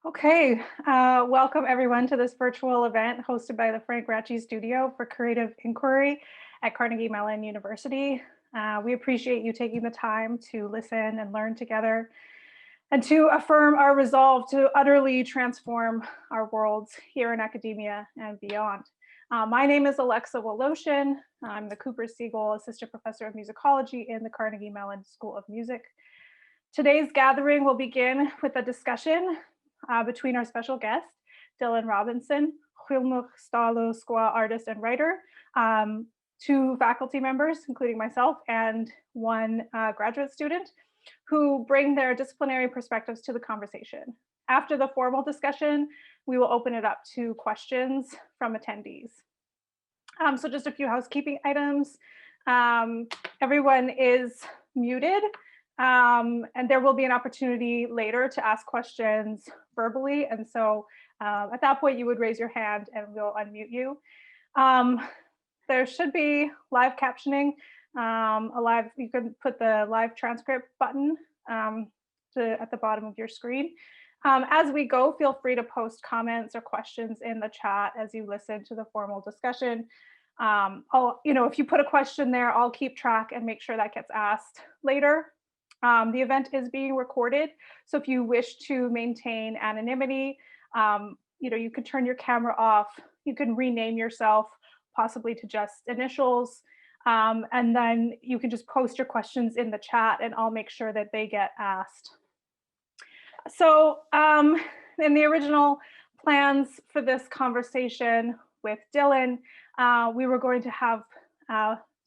Okay, welcome everyone to this virtual event hosted by the Frank-Ratchye Studio for Creative Inquiry at Carnegie Mellon University. We appreciate you taking the time to listen and learn together and to affirm our resolve to utterly transform our worlds here in academia and beyond. My name is Alexa Woloshyn. I'm the Cooper Siegel Assistant Professor of Musicology in the Carnegie Mellon School of Music. Today's gathering will begin with a discussion between our special guest, Dylan Robinson, xwélmexw Skwah artist and writer, two faculty members, including myself, and one graduate student, who bring their disciplinary perspectives to the conversation. After the formal discussion, we will open it up to questions from attendees. So just a few housekeeping items. Everyone is muted. And there will be an opportunity later to ask questions verbally. And so at that point, you would raise your hand and we'll unmute you. There should be live captioning. You can put the live transcript button at the bottom of your screen. As we go, feel free to post comments or questions in the chat as you listen to the formal discussion. If you put a question there, I'll keep track and make sure that gets asked later. The event is being recorded, so if you wish to maintain anonymity, you can turn your camera off, you can rename yourself, possibly to just initials, and then you can just post your questions in the chat and I'll make sure that they get asked. So in the original plans for this conversation with Dylan, we were going to have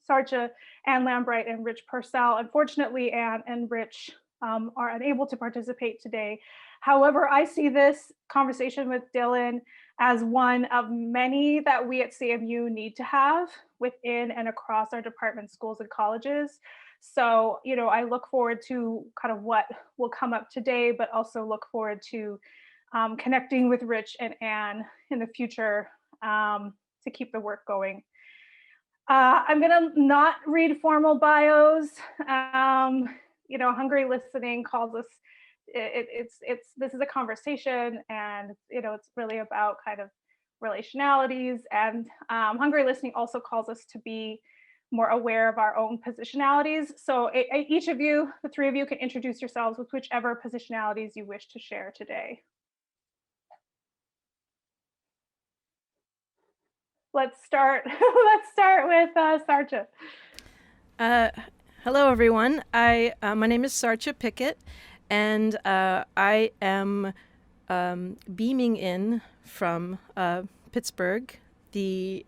Sartje, Anne Lambright, and Rich Purcell. Unfortunately, Anne and Rich are unable to participate today. However, I see this conversation with Dylan as one of many that we at CMU need to have within and across our department, schools, and colleges. So, I look forward to kind of what will come up today, but also look forward to connecting with Rich and Anne in the future to keep the work going. I'm gonna not read formal bios. Hungry listening calls us. This is a conversation, and it's really about kind of relationalities. And hungry listening also calls us to be more aware of our own positionalities. So each of you, the three of you, can introduce yourselves with whichever positionalities you wish to share today. Let's start. Let's start with Sartje. Hello, everyone. My name is Sartje Pickett, and I am beaming in from Pittsburgh, the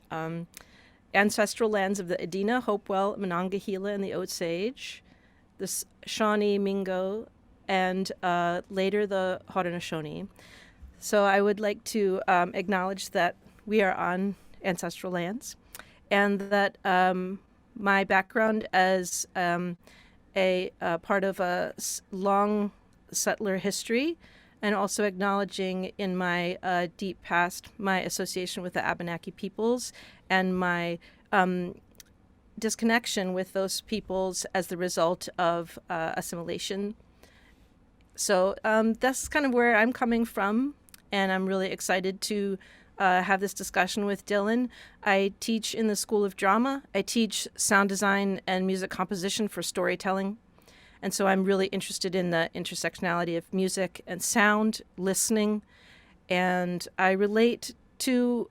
ancestral lands of the Adena, Hopewell, Monongahela, and the Osage, the Shawnee, Mingo, and later the Haudenosaunee. So I would like to acknowledge that we are on ancestral lands, and that my background as a part of a long settler history, and also acknowledging in my deep past my association with the Abenaki peoples and my disconnection with those peoples as the result of assimilation. So that's kind of where I'm coming from, and I'm really excited to have this discussion with Dylan. I teach in the School of Drama. I teach sound design and music composition for storytelling. And so I'm really interested in the intersectionality of music and sound, listening. And I relate to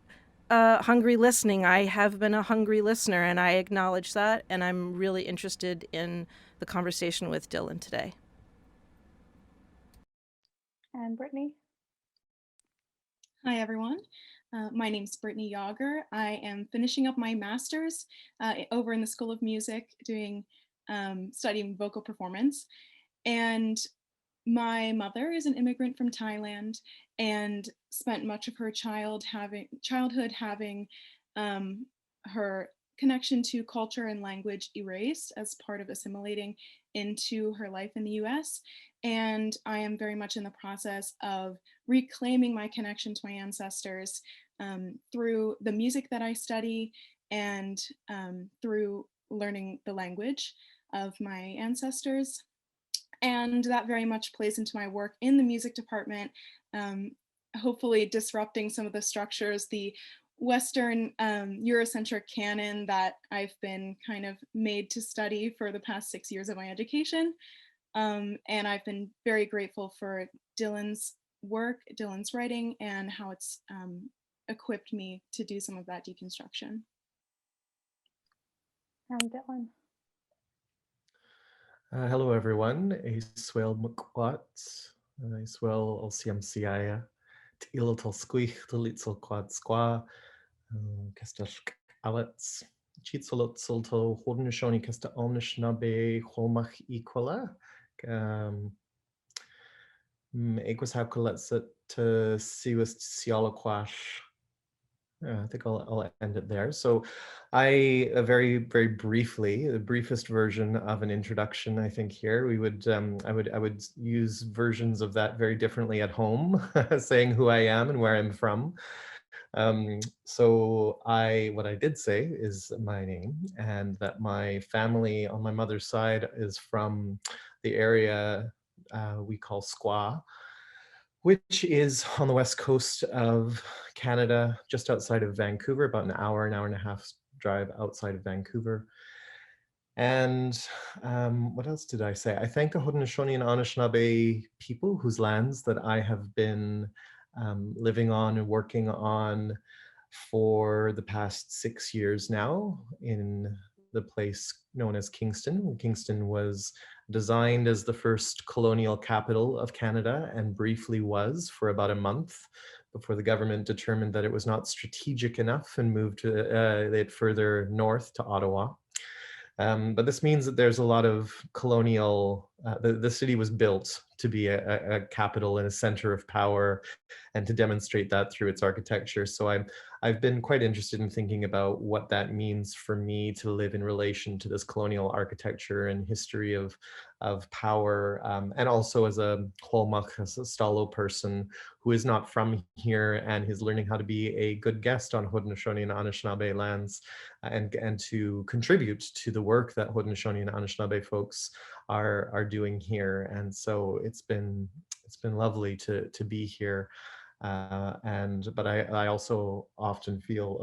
hungry listening. I have been a hungry listener, and I acknowledge that. And I'm really interested in the conversation with Dylan today. And Brittany. Hi, everyone. My name is Britney Yauger. I am finishing up my master's over in the School of Music, studying vocal performance. And my mother is an immigrant from Thailand and spent much of her childhood having her connection to culture and language erased as part of assimilating into her life in the US. And I am very much in the process of reclaiming my connection to my ancestors through the music that I study and through learning the language of my ancestors. And that very much plays into my work in the music department, hopefully disrupting some of the structures, the Western Eurocentric canon that I've been kind of made to study for the past 6 years of my education. And I've been very grateful for Dylan's work, Dylan's writing, and how it's equipped me to do some of that deconstruction. And Dylan. Hello, everyone. xwélmexw. xwélmexw. T'iltal squich, t'litzel quad Skwah. Kestash Alex. Chitsolot solto Hodnishoni Kesta Omnishnabe Holmach Equala. Equus Hakuletset to Siwist Sialaquash. I think I'll end it there. So very briefly, the briefest version of an introduction, I think here, I would use versions of that very differently at home, saying who I am and where I'm from. So what I did say is my name, and that my family on my mother's side is from the area we call Skwah, which is on the west coast of Canada, just outside of Vancouver, about an hour and a half drive outside of Vancouver. And what else did I say? I thank the Haudenosaunee and Anishinaabe people whose lands that I have been living on and working on for the past 6 years now in the place known as Kingston. Kingston was designed as the first colonial capital of Canada and briefly was for about a month before the government determined that it was not strategic enough and moved it further north to Ottawa. But this means that there's a lot of colonial, the city was built to be a capital and a center of power and to demonstrate that through its architecture. So I've been quite interested in thinking about what that means for me to live in relation to this colonial architecture and history of power, and also as a Holmach, as a Stalo person who is not from here and is learning how to be a good guest on Haudenosaunee and Anishinaabe lands, and to contribute to the work that Haudenosaunee and Anishinaabe folks are doing here. And so it's been lovely to be here. But I also often feel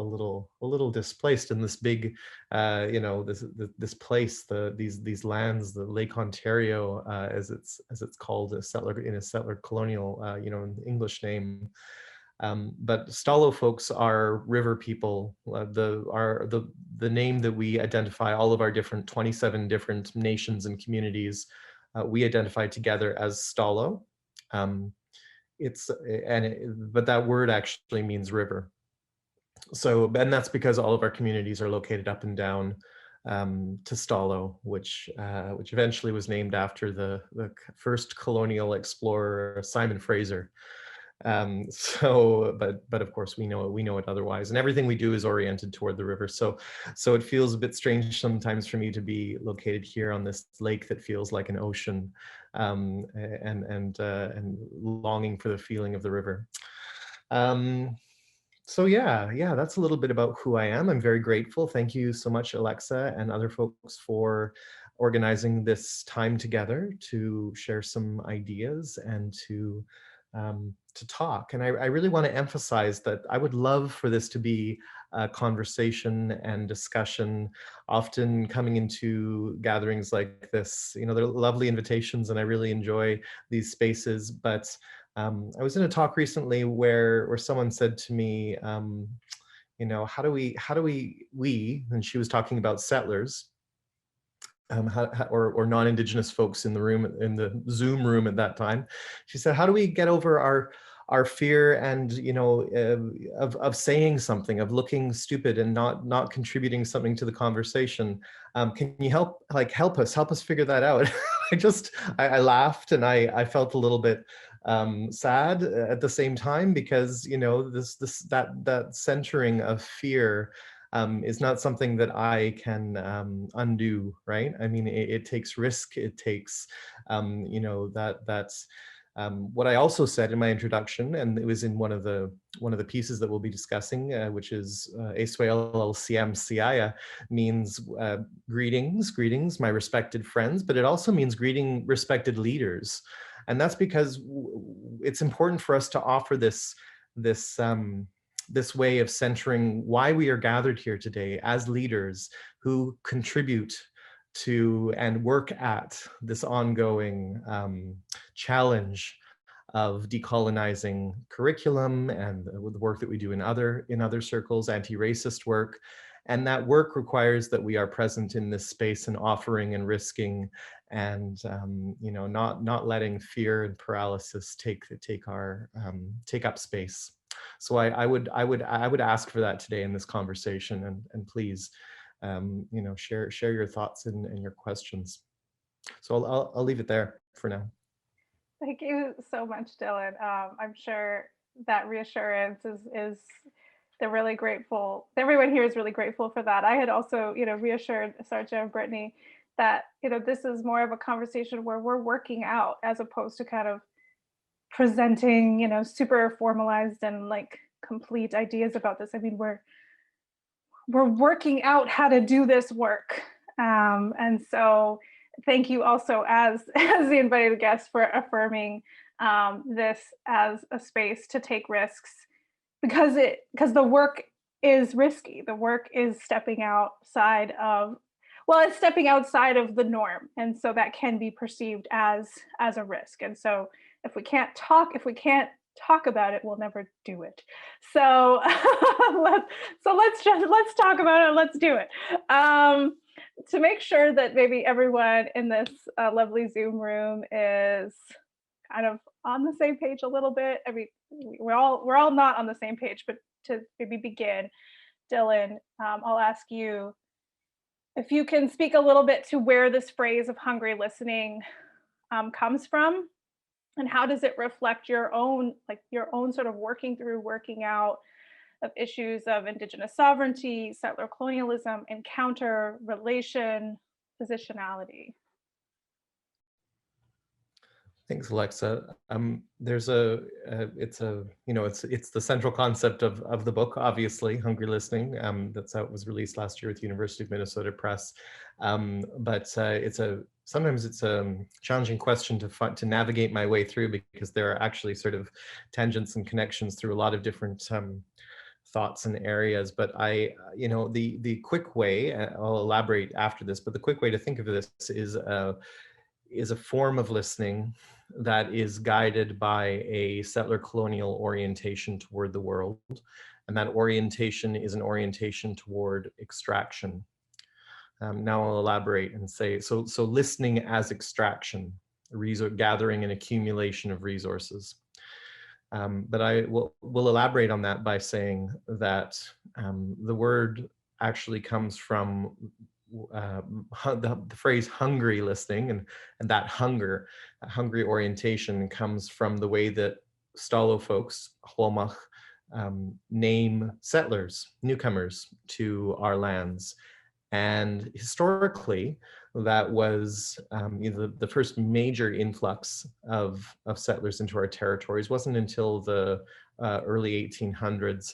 a little displaced in this big, this place, these lands, the Lake Ontario, as it's called, in a settler colonial, an English name. But Stalo folks are river people. The name that we identify all of our 27 different nations and communities, we identify together as Stalo. But that word actually means river. So, and that's because all of our communities are located up and down to Stalo, which eventually was named after the first colonial explorer, Simon Fraser. But of course we know it otherwise, and everything we do is oriented toward the river. So it feels a bit strange sometimes for me to be located here on this lake that feels like an ocean, and longing for the feeling of the river. So yeah, that's a little bit about who I am. I'm very grateful. Thank you so much, Alexa and other folks, for organizing this time together to share some ideas and to talk. And I really want to emphasize that I would love for this to be a conversation and discussion, often coming into gatherings like this. They're lovely invitations and I really enjoy these spaces. But I was in a talk recently where someone said to me, how do we, and she was talking about settlers, or non-Indigenous folks in the room, in the Zoom room at that time. She said, how do we get over our fear and of saying something, of looking stupid and not contributing something to the conversation? Can you help us figure that out? I laughed and I felt a little bit sad at the same time, because that centering of fear is not something that I can undo, right? I mean, it takes risk. It takes, What I also said in my introduction, and it was in one of the pieces that we'll be discussing, which is xwélmexw, means greetings, my respected friends, but it also means greeting respected leaders. And that's because it's important for us to offer this way of centering why we are gathered here today as leaders who contribute to and work at this ongoing challenge of decolonizing curriculum and the work that we do in other circles, anti-racist work. And that work requires that we are present in this space and offering and risking and not letting fear and paralysis take up space. So I would ask for that today in this conversation, and please share your thoughts and your questions. So I'll leave it there for now. Thank you so much, Dylan. I'm sure that reassurance is they're really grateful. Everyone here is really grateful for that. I had also, reassured Sartje and Britney that, this is more of a conversation where we're working out as opposed to kind of presenting, super formalized and like complete ideas about this. I mean, we're working out how to do this work. And so thank you also as the invited guest for affirming this as a space to take risks, because the work is risky. The work is stepping outside of the norm. And so that can be perceived as a risk. And so if we can't talk about it, we'll never do it. So let's talk about it. Let's do it. To make sure that maybe everyone in this lovely Zoom room is kind of on the same page a little bit. I mean, we're all not on the same page, but to maybe begin, Dylan, I'll ask you if you can speak a little bit to where this phrase of hungry listening comes from, and how does it reflect your own sort of working out of issues of Indigenous sovereignty, settler colonialism, encounter, relation, positionality? Thanks, Alexa. There's it's the central concept of the book, obviously, Hungry Listening. That's how it was released last year with University of Minnesota Press. But sometimes it's a challenging question to navigate my way through, because there are actually sort of tangents and connections through a lot of different thoughts and areas. But the quick way, I'll elaborate after this, but the quick way to think of this is a form of listening that is guided by a settler colonial orientation toward the world. And that orientation is an orientation toward extraction. Now I'll elaborate and say, so listening as extraction, gathering and accumulation of resources. But I will elaborate on that by saying that the word actually comes from the phrase hungry listening, and that hungry orientation comes from the way that Stalo folks, xwélmexw, name settlers, newcomers to our lands. And historically, that was the first major influx of settlers into our territories wasn't until the early 1800s,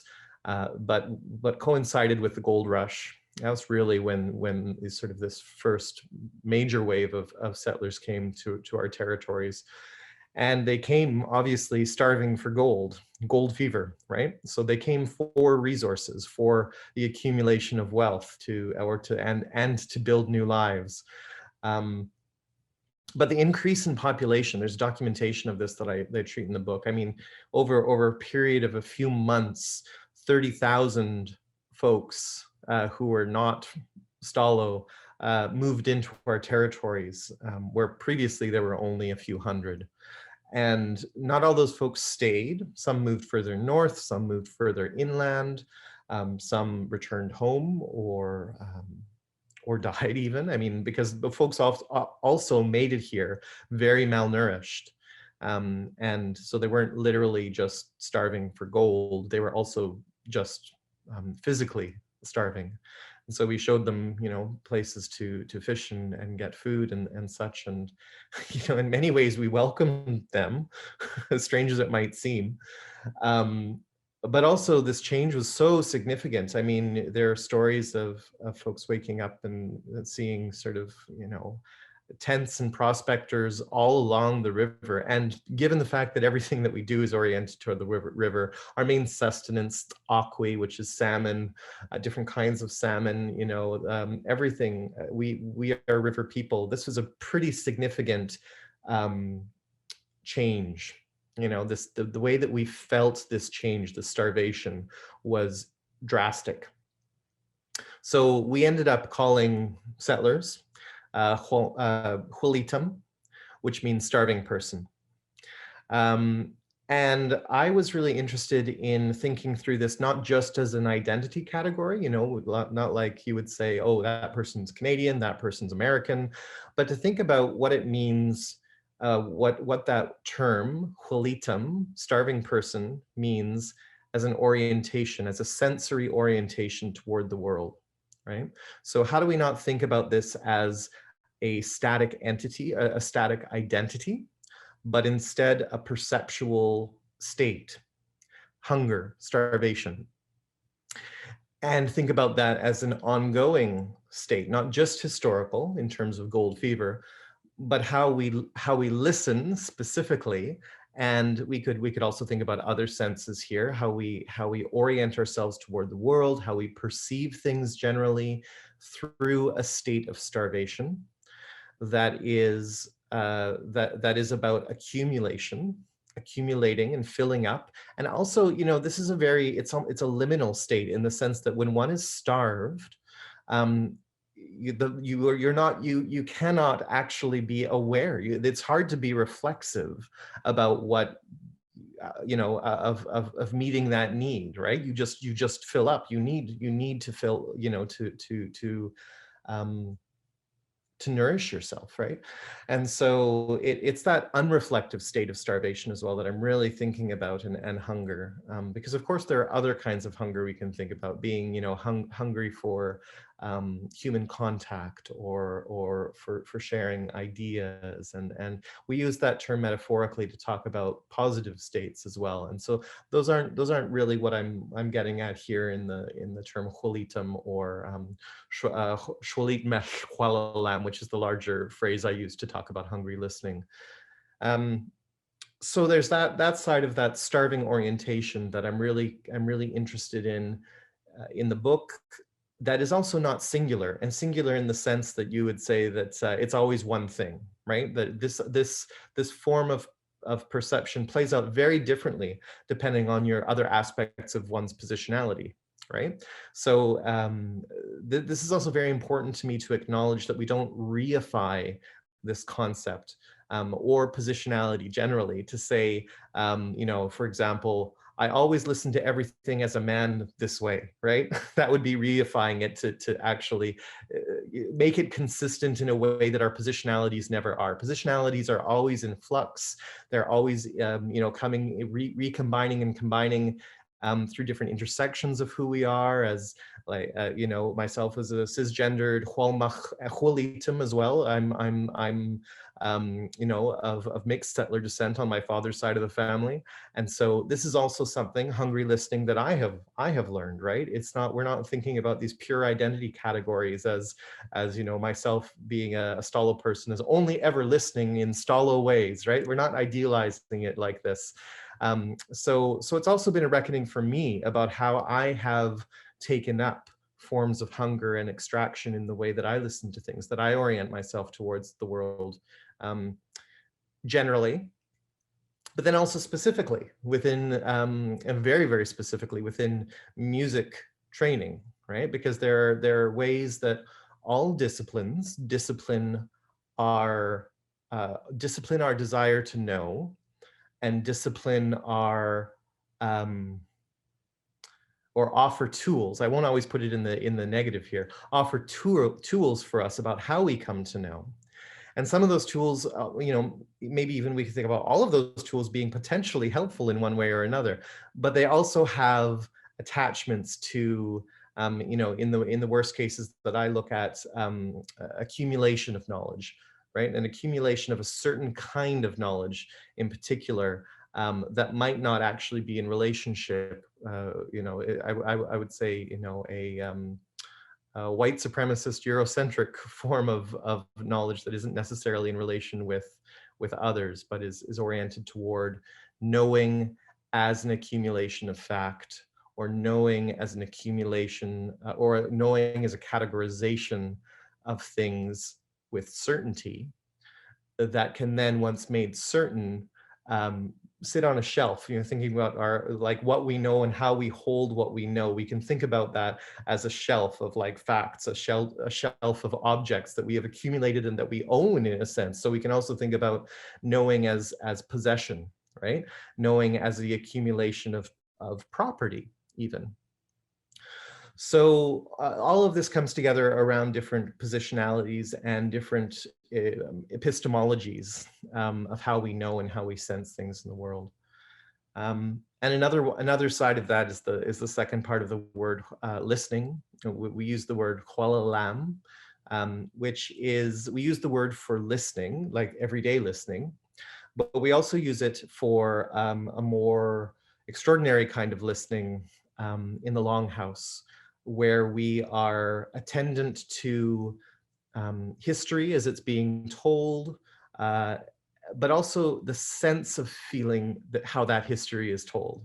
but coincided with the gold rush. That was really when this first major wave of settlers came to our territories. And they came obviously starving for gold fever, right? So they came for resources, for the accumulation of wealth and to build new lives. But the increase in population, there's documentation of this that I treat in the book. I mean, over a period of a few months, 30,000 folks who were not Stalo moved into our territories, where previously there were only a few hundred. And not all those folks stayed. Some moved further north, some moved further inland, some returned home or died even. I mean, because the folks also made it here very malnourished. And so they weren't literally just starving for gold, they were also just physically starving. so we showed them, places to fish and get food and such. And, in many ways we welcomed them, as strange as it might seem. But also this change was so significant. I mean, there are stories of folks waking up and seeing sort of, tents and prospectors all along the river. And given the fact that everything that we do is oriented toward the river, our main sustenance, akwi, which is salmon, different kinds of salmon, everything, we are river people. This was a pretty significant change. The way that we felt this change, the starvation, was drastic. So we ended up calling settlers xwélmexw, which means starving person. And I was really interested in thinking through this, not just as an identity category, not like you would say, oh, that person's Canadian, that person's American, but to think about what it means, what that term, xwélmexw, starving person, means as an orientation, as a sensory orientation toward the world, right? So how do we not think about this as a static entity, a static identity, but instead a perceptual state, hunger, starvation, and think about that as an ongoing state, not just historical in terms of gold fever, but how we listen specifically. And we could also think about other senses here, how we orient ourselves toward the world, how we perceive things generally through a state of starvation that is about accumulating and filling up. And also, this is it's a liminal state, in the sense that when one is starved, you cannot actually be aware. It's hard to be reflexive about what of meeting that need, right? You just fill up. You need to fill, to nourish yourself, right? And so it's that unreflective state of starvation as well that I'm really thinking about, and hunger, because of course there are other kinds of hunger we can think about, being hungry for human contact, or for sharing ideas, and we use that term metaphorically to talk about positive states as well. And so those aren't really what I'm getting at here in the term xwélmexw, or xwélmexw, which is the larger phrase I use to talk about hungry listening. So there's that side of that starving orientation that I'm really interested in the book, that is also not singular, and singular in the sense that you would say that it's always one thing, right? That this form of perception plays out very differently depending on your other aspects of one's positionality, right? So this is also very important to me to acknowledge, that we don't reify this concept or positionality generally to say, for example, I always listen to everything as a man this way, right? That would be reifying it to actually make it consistent in a way that our positionalities never are. Positionalities are always in flux. They're always, coming, recombining and combining through different intersections of who we are, as myself as a cisgendered xwélmexw as well. I'm of mixed settler descent on my father's side of the family. And so this is also something, hungry listening, that I have learned, right? We're not thinking about these pure identity categories as myself being a Stalo person is only ever listening in Stalo ways, right? We're not idealizing it like this. So it's also been a reckoning for me about how I have taken up forms of hunger and extraction in the way that I listen to things, that I orient myself towards the world, generally, but then also specifically within, and very, very specifically within music training, right? Because there are ways that all disciplines discipline our desire to know, and discipline our or offer tools. I won't always put it in the negative here. Offer tools for us about how we come to know. And some of those tools, maybe even we can think about all of those tools being potentially helpful in one way or another, but they also have attachments to In the worst cases that I look at, accumulation of knowledge, right? An accumulation of a certain kind of knowledge in particular, that might not actually be in relationship. I would say, a white supremacist Eurocentric form of knowledge that isn't necessarily in relation with others, but is oriented toward knowing as an accumulation of fact, or knowing as an accumulation, or knowing as a categorization of things with certainty that can then, once made certain, sit on a shelf, thinking about what we know and how we hold what we know. We can think about that as a shelf of facts, a shelf of objects that we have accumulated and that we own in a sense. So we can also think about knowing as possession, right? Knowing as the accumulation of property even. So all of this comes together around different positionalities and different epistemologies of how we know and how we sense things in the world. And another side of that is the second part of the word, listening. We use the word xwélmexw, which is, we use the word for listening, like everyday listening, but we also use it for a more extraordinary kind of listening in the longhouse, where we are attendant to history as it's being told, but also the sense of feeling that how that history is told.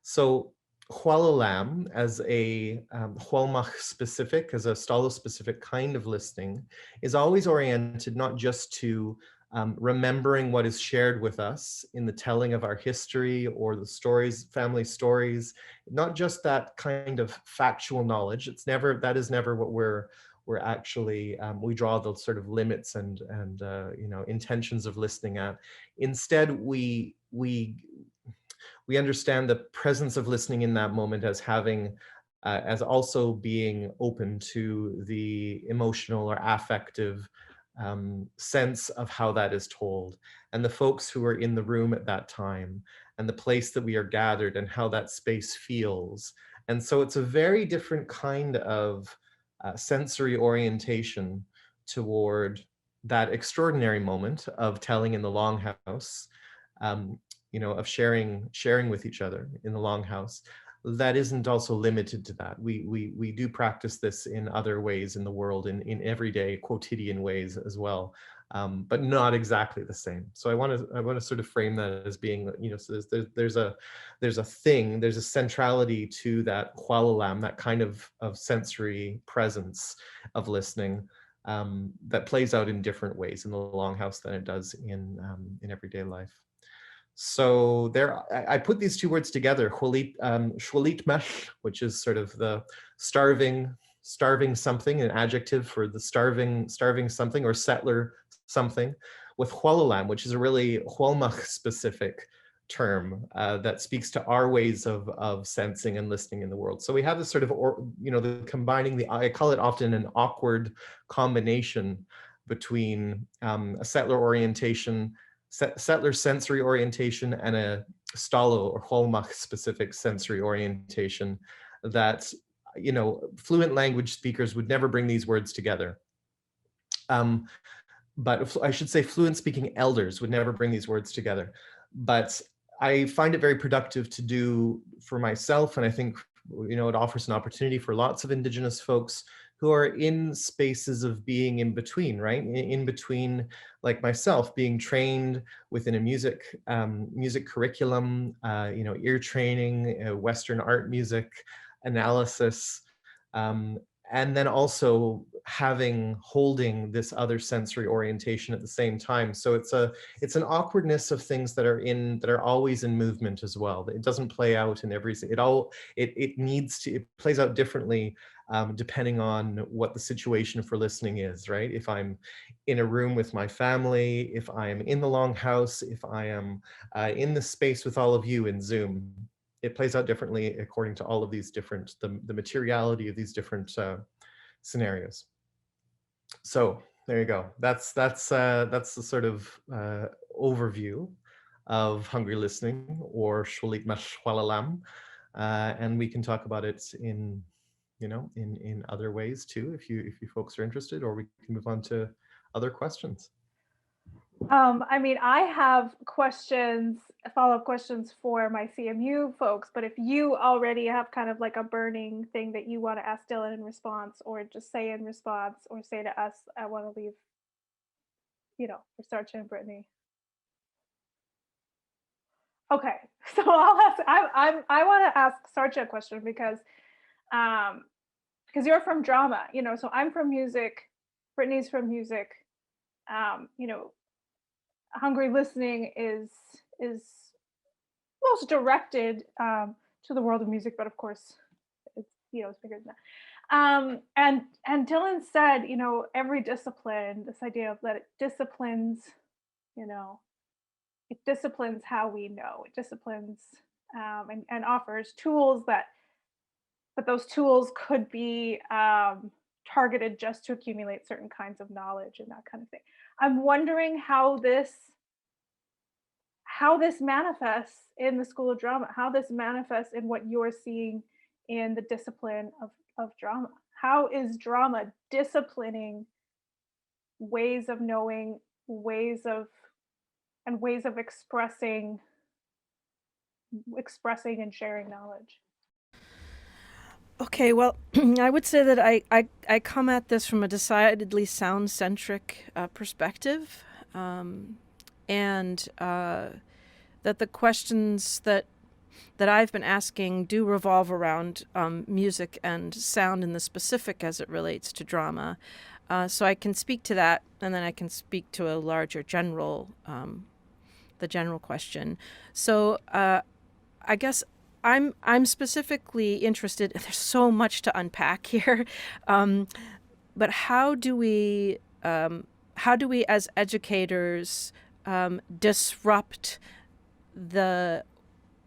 So xwélmexw, as a xwélmexw specific, as a Stalo specific kind of listening, is always oriented not just to remembering what is shared with us in the telling of our history or the stories, family stories, not just that kind of factual knowledge. That is never what we're actually, we draw the sort of limits and intentions of listening at. Instead, we understand the presence of listening in that moment as having, as also being open to the emotional or affective sense of how that is told, and the folks who are in the room at that time, and the place that we are gathered, and how that space feels. And so it's a very different kind of sensory orientation toward that extraordinary moment of telling in the longhouse, of sharing with each other in the longhouse. That isn't also limited to that. We do practice this in other ways in the world, in everyday quotidian ways as well, but not exactly the same. So I want to sort of frame that as being, so there's a centrality to that xwélmexw, that kind of sensory presence of listening, that plays out in different ways in the longhouse than it does in everyday life. So I put these two words together, xwélmexw, which is sort of the starving something, an adjective for the starving something, or settler something, with xwélmexw, which is a really xwélmexw specific term that speaks to our ways of sensing and listening in the world. So we have this sort of, I call it often an awkward combination between a settler orientation, settler sensory orientation, and a Stalo or xwélmexw specific sensory orientation that, fluent language speakers would never bring these words together. But I should say fluent speaking elders would never bring these words together. But I find it very productive to do for myself, and I think, it offers an opportunity for lots of Indigenous folks who are in spaces of being in between, right? In between, like myself, being trained within a music curriculum, ear training, Western art music analysis, and then also holding this other sensory orientation at the same time. So it's an awkwardness of things that are always in movement as well. It doesn't play out in every, it plays out differently depending on what the situation for listening is, right? If I'm in a room with my family, if I am in the longhouse, if I am in the space with all of you in Zoom, it plays out differently according to all of these different, the materiality of these different scenarios. So there you go. That's the sort of overview of hungry listening, or xwélmexw, and we can talk about it in in other ways too, if you folks are interested, or we can move on to other questions. I mean, I have questions, follow-up questions for my CMU folks, but if you already have kind of like a burning thing that you want to ask Dylan in response, or just say in response, or say to us, I want to leave, for Sartje and Britney. Okay, so I'll ask. I want to ask Sartje a question because you're from drama, so I'm from music, Britney's from music. Hungry listening is most directed to the world of music, but of course, it's it's bigger than that. And Dylan said, every discipline, this idea of that it disciplines, it disciplines how we know. It disciplines and offers tools but those tools could be targeted just to accumulate certain kinds of knowledge and that kind of thing. I'm wondering how this manifests in the School of Drama, how this manifests in what you're seeing in the discipline of drama. How is drama disciplining ways of knowing, ways of expressing and sharing knowledge? Okay, well, I would say that I come at this from a decidedly sound-centric perspective, and that the questions that I've been asking do revolve around music and sound in the specific as it relates to drama. So I can speak to that, and then I can speak to a larger general, the general question. So I guess I'm specifically interested. There's so much to unpack here, but how do we as educators disrupt the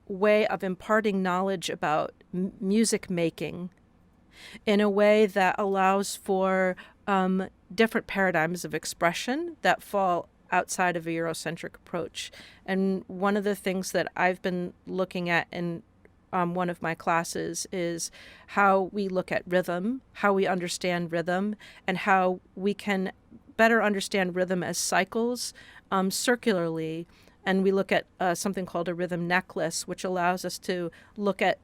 way of imparting knowledge about music making in a way that allows for different paradigms of expression that fall outside of a Eurocentric approach? And one of the things that I've been looking at in one of my classes is how we look at rhythm, how we understand rhythm, and how we can better understand rhythm as cycles circularly. And we look at something called a rhythm necklace, which allows us to look at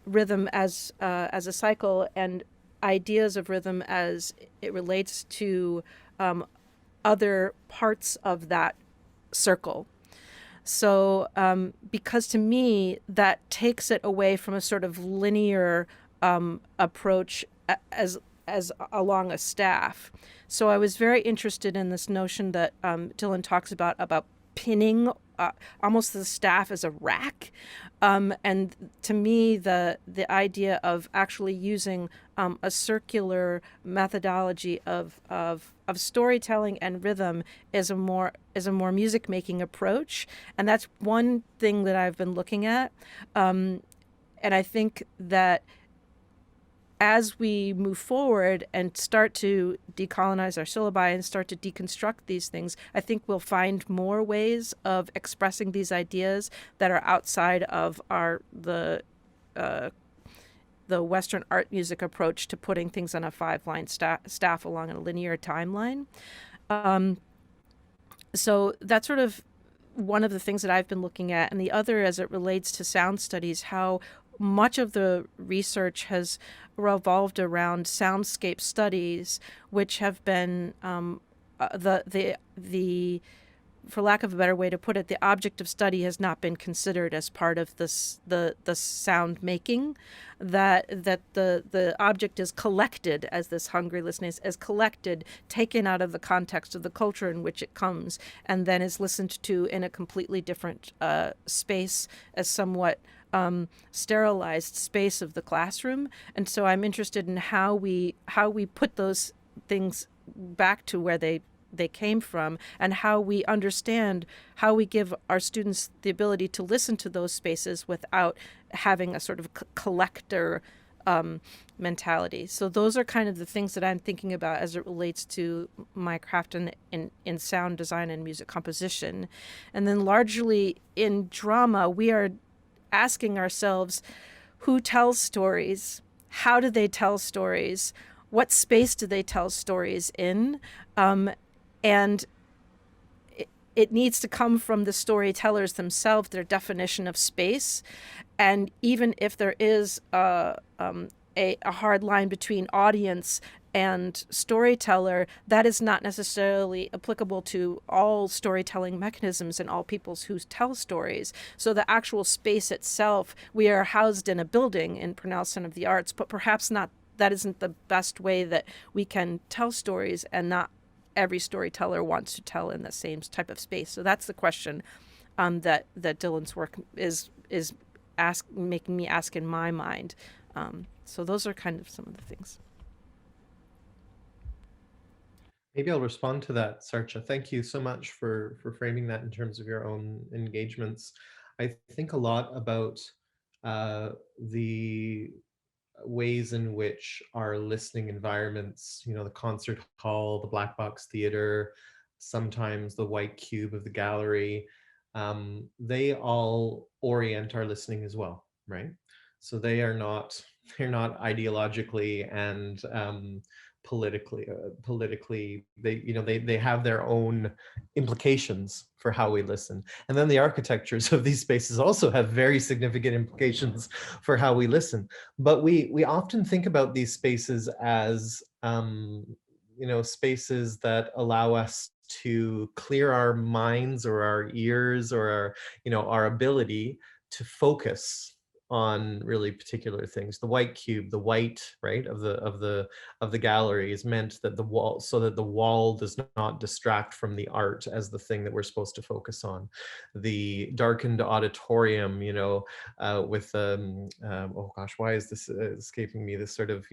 rhythm as a cycle and ideas of rhythm as it relates to other parts of that circle. So because to me, that takes it away from a sort of linear approach as along a staff. So I was very interested in this notion that Dylan talks about pinning almost the staff as a rack. And to me, the idea of actually using a circular methodology of storytelling and rhythm is a more music making approach, and that's one thing that I've been looking at. And I think that as we move forward and start to decolonize our syllabi and start to deconstruct these things, I think we'll find more ways of expressing these ideas that are outside of the Western art music approach to putting things on a 5-line staff along a linear timeline. So that's sort of one of the things that I've been looking at. And the other, as it relates to sound studies, how much of the research has revolved around soundscape studies, which have been for lack of a better way to put it, the object of study has not been considered as part of this the sound making. That the object is collected, as this hungry listening is collected, taken out of the context of the culture in which it comes, and then is listened to in a completely different space, as somewhat sterilized space of the classroom. And so I'm interested in how we put those things back to where they came from, and how we understand, how we give our students the ability to listen to those spaces without having a sort of collector mentality. So those are kind of the things that I'm thinking about as it relates to my craft in sound design and music composition. And then largely in drama, we are asking ourselves, who tells stories? how do they tell stories? What space do they tell stories in? And it needs to come from the storytellers themselves, their definition of space. And even if there is a hard line between audience and storyteller, that is not necessarily applicable to all storytelling mechanisms and all peoples who tell stories. So the actual space itself, we are housed in a building in Purnell Center of the Arts, but perhaps not, that isn't the best way that we can tell stories, and not every storyteller wants to tell in the same type of space. So that's the question that Dylan's work is making me ask in my mind. So those are kind of some of the things. Maybe I'll respond to that, Sartje. Thank you so much for framing that in terms of your own engagements. I think a lot about the ways in which our listening environments, the concert hall, the black box theater, sometimes the white cube of the gallery, they all orient our listening as well, right? So they're not ideologically and politically, they have their own implications for how we listen. And then the architectures of these spaces also have very significant implications for how we listen. But we often think about these spaces as spaces that allow us to clear our minds or our ears or our ability to focus on really particular things. The white cube, the white, right, of the gallery is meant that the wall, so that the wall does not distract from the art as the thing that we're supposed to focus on. The darkened auditorium, with oh gosh, why is this escaping me? This sort of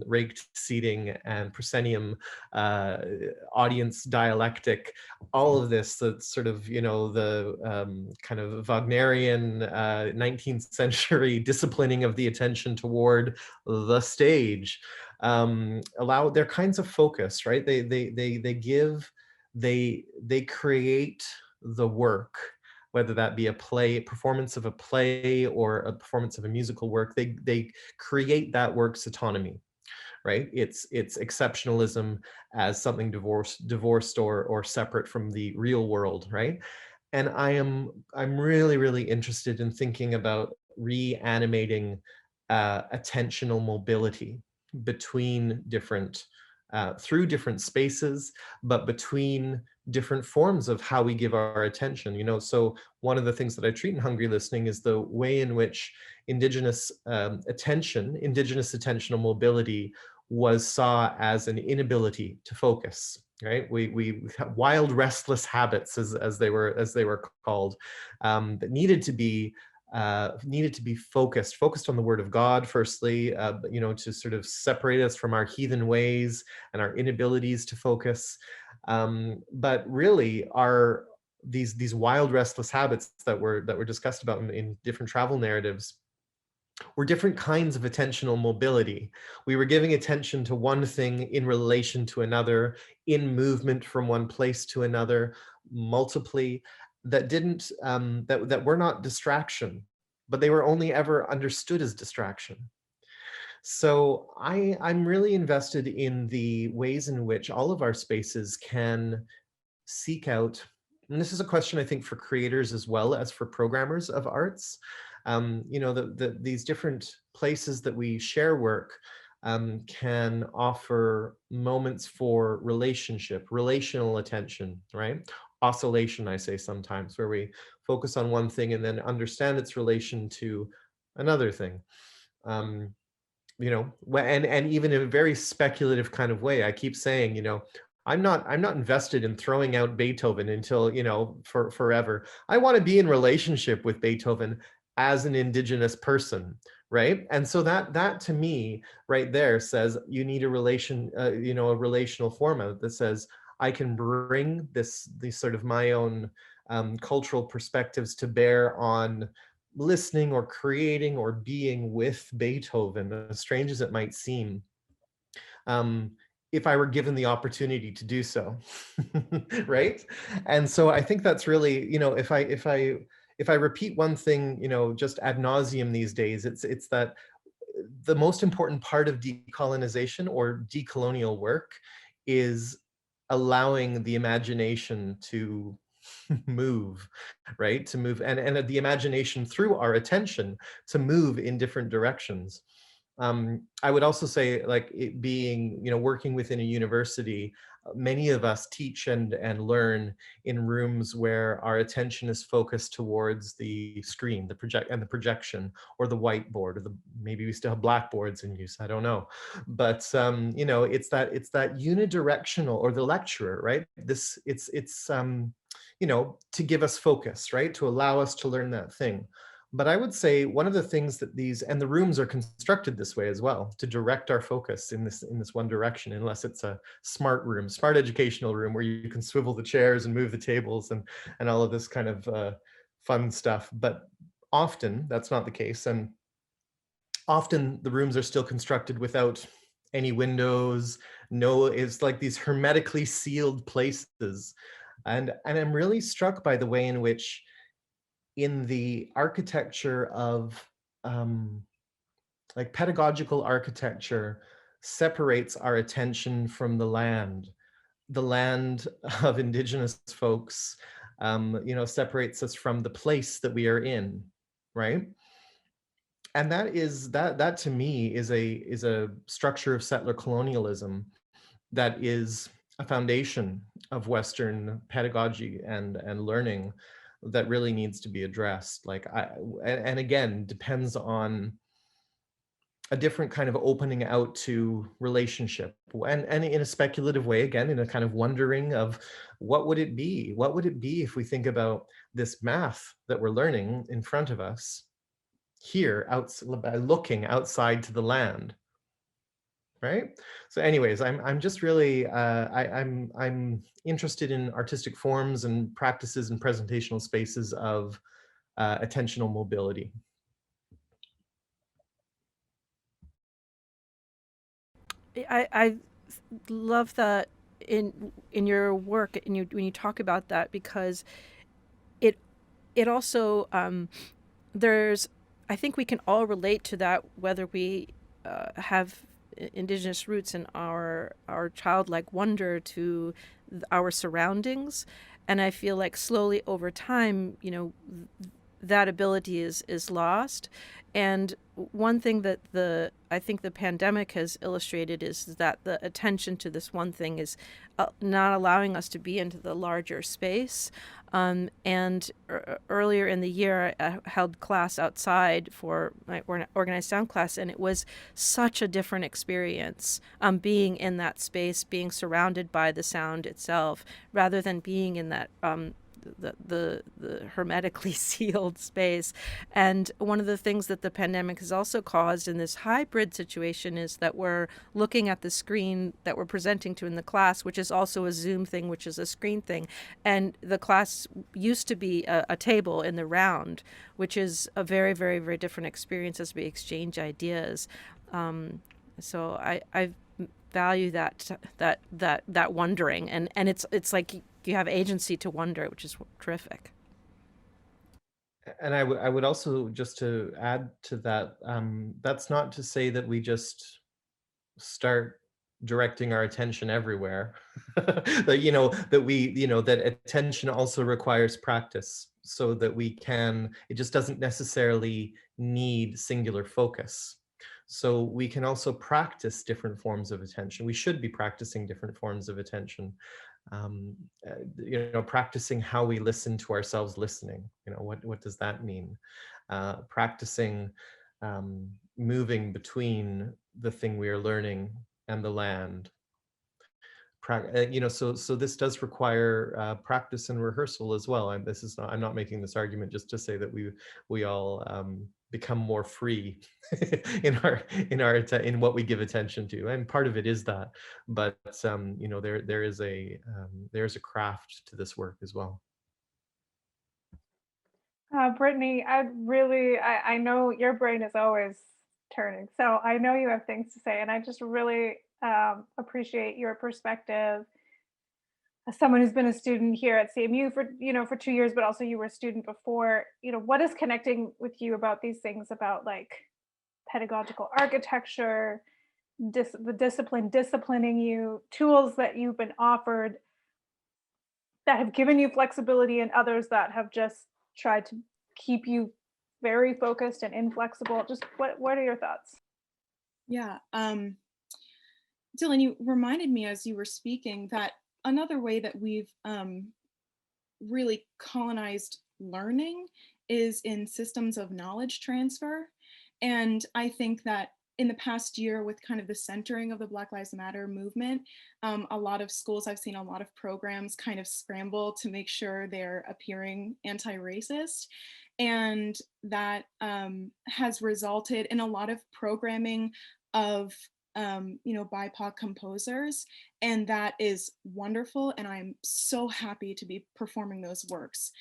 raked seating and proscenium audience dialectic, all of this, that's sort of the kind of Wagnerian 19th century disciplining of the attention toward the stage, allow their kinds of focus, right? They create the work, whether that be a performance of a play or a performance of a musical work. They create that work's autonomy, right? It's exceptionalism as something divorced or separate from the real world, right? And I'm really, really interested in thinking about reanimating attentional mobility between different, through different spaces, but between different forms of how we give our attention. So one of the things that I treat in Hungry Listening is the way in which Indigenous attentional mobility was saw as an inability to focus. Right, we have wild, restless habits, as they were called, that needed to be focused on the Word of God, firstly, to sort of separate us from our heathen ways and our inabilities to focus. But really, are these wild, restless habits that were discussed about in different travel narratives were different kinds of attentional mobility. We were giving attention to one thing in relation to another, in movement from one place to another, multiply, that didn't that were not distraction, but they were only ever understood as distraction. So I'm really invested in the ways in which all of our spaces can seek out, and this is a question I think for creators as well as for programmers of arts, these different places that we share work can offer moments for relational attention, right? Oscillation, I say sometimes, where we focus on one thing and then understand its relation to another thing. And even in a very speculative kind of way, I keep saying, I'm not invested in throwing out Beethoven until, for forever. I want to be in relationship with Beethoven as an Indigenous person, right? And so that to me right there says you need a relational format that says I can bring these sort of my own cultural perspectives to bear on listening or creating or being with Beethoven, as strange as it might seem, if I were given the opportunity to do so, right? And so I think that's really, if I repeat one thing, just ad nauseum these days, it's that the most important part of decolonization or decolonial work is allowing the imagination to move, right? To move, and the imagination through our attention to move in different directions. I would also say, like, it being, working within a university, many of us teach and learn in rooms where our attention is focused towards the screen, the projection, or the whiteboard, or maybe we still have blackboards in use, I don't know. But it's that unidirectional, or the lecturer, right? It's to give us focus, right? To allow us to learn that thing. But I would say one of the things that and the rooms are constructed this way as well, to direct our focus in this one direction, unless it's a smart room, smart educational room, where you can swivel the chairs and move the tables and all of this kind of fun stuff. But often that's not the case. And often the rooms are still constructed without any windows. It's like these hermetically sealed places. And I'm really struck by the way in which, in the architecture of like pedagogical architecture, separates our attention from the land of Indigenous folks, separates us from the place that we are in, right? And that to me is a structure of settler colonialism that is a foundation of Western pedagogy and learning that really needs to be addressed. And again, depends on a different kind of opening out to relationship, and in a speculative way, again, in a kind of wondering of what would it be if we think about this math that we're learning in front of us here, by looking outside to the land, right? So anyways, I'm just really I'm interested in artistic forms and practices and presentational spaces of attentional mobility. I love that in your work, and when you talk about that, because it also there's, I think we can all relate to that, whether we have Indigenous roots, in our childlike wonder to our surroundings. And I feel like slowly over time, that ability is lost. And one thing that I think the pandemic has illustrated is that the attention to this one thing is not allowing us to be into the larger space. And earlier in the year, I held class outside for my organized sound class, and it was such a different experience, being in that space, being surrounded by the sound itself, rather than being in that the hermetically sealed space. And one of the things that the pandemic has also caused in this hybrid situation is that we're looking at the screen that we're presenting to in the class, which is also a Zoom thing, which is a screen thing. And the class used to be a table in the round, which is a very, very, very different experience as we exchange ideas. So I value that wondering, and it's like you have agency to wonder, which is terrific. And I would also, just to add to that, that's not to say that we just start directing our attention everywhere. That that attention also requires practice, so that it just doesn't necessarily need singular focus. So we can also practice different forms of attention. We should be practicing different forms of attention. Practicing how we listen to ourselves listening. What does that mean? Practicing moving between the thing we are learning and the land. So this does require practice and rehearsal as well. And I'm not making this argument just to say that we all become more free in what we give attention to, and part of it is that. But there is a craft to this work as well. Brittany, I know your brain is always turning, so I know you have things to say, and I just really appreciate your perspective as someone who's been a student here at CMU for 2 years, but also you were a student before. What is connecting with you about these things, about like pedagogical architecture, the discipline disciplining you, tools that you've been offered that have given you flexibility, and others that have just tried to keep you very focused and inflexible. Just what are your thoughts? Yeah. Dylan, you reminded me as you were speaking that another way that we've really colonized learning is in systems of knowledge transfer. And I think that in the past year, with kind of the centering of the Black Lives Matter movement, a lot of schools, I've seen a lot of programs kind of scramble to make sure they're appearing anti-racist. And that has resulted in a lot of programming of BIPOC composers, and that is wonderful, and I'm so happy to be performing those works.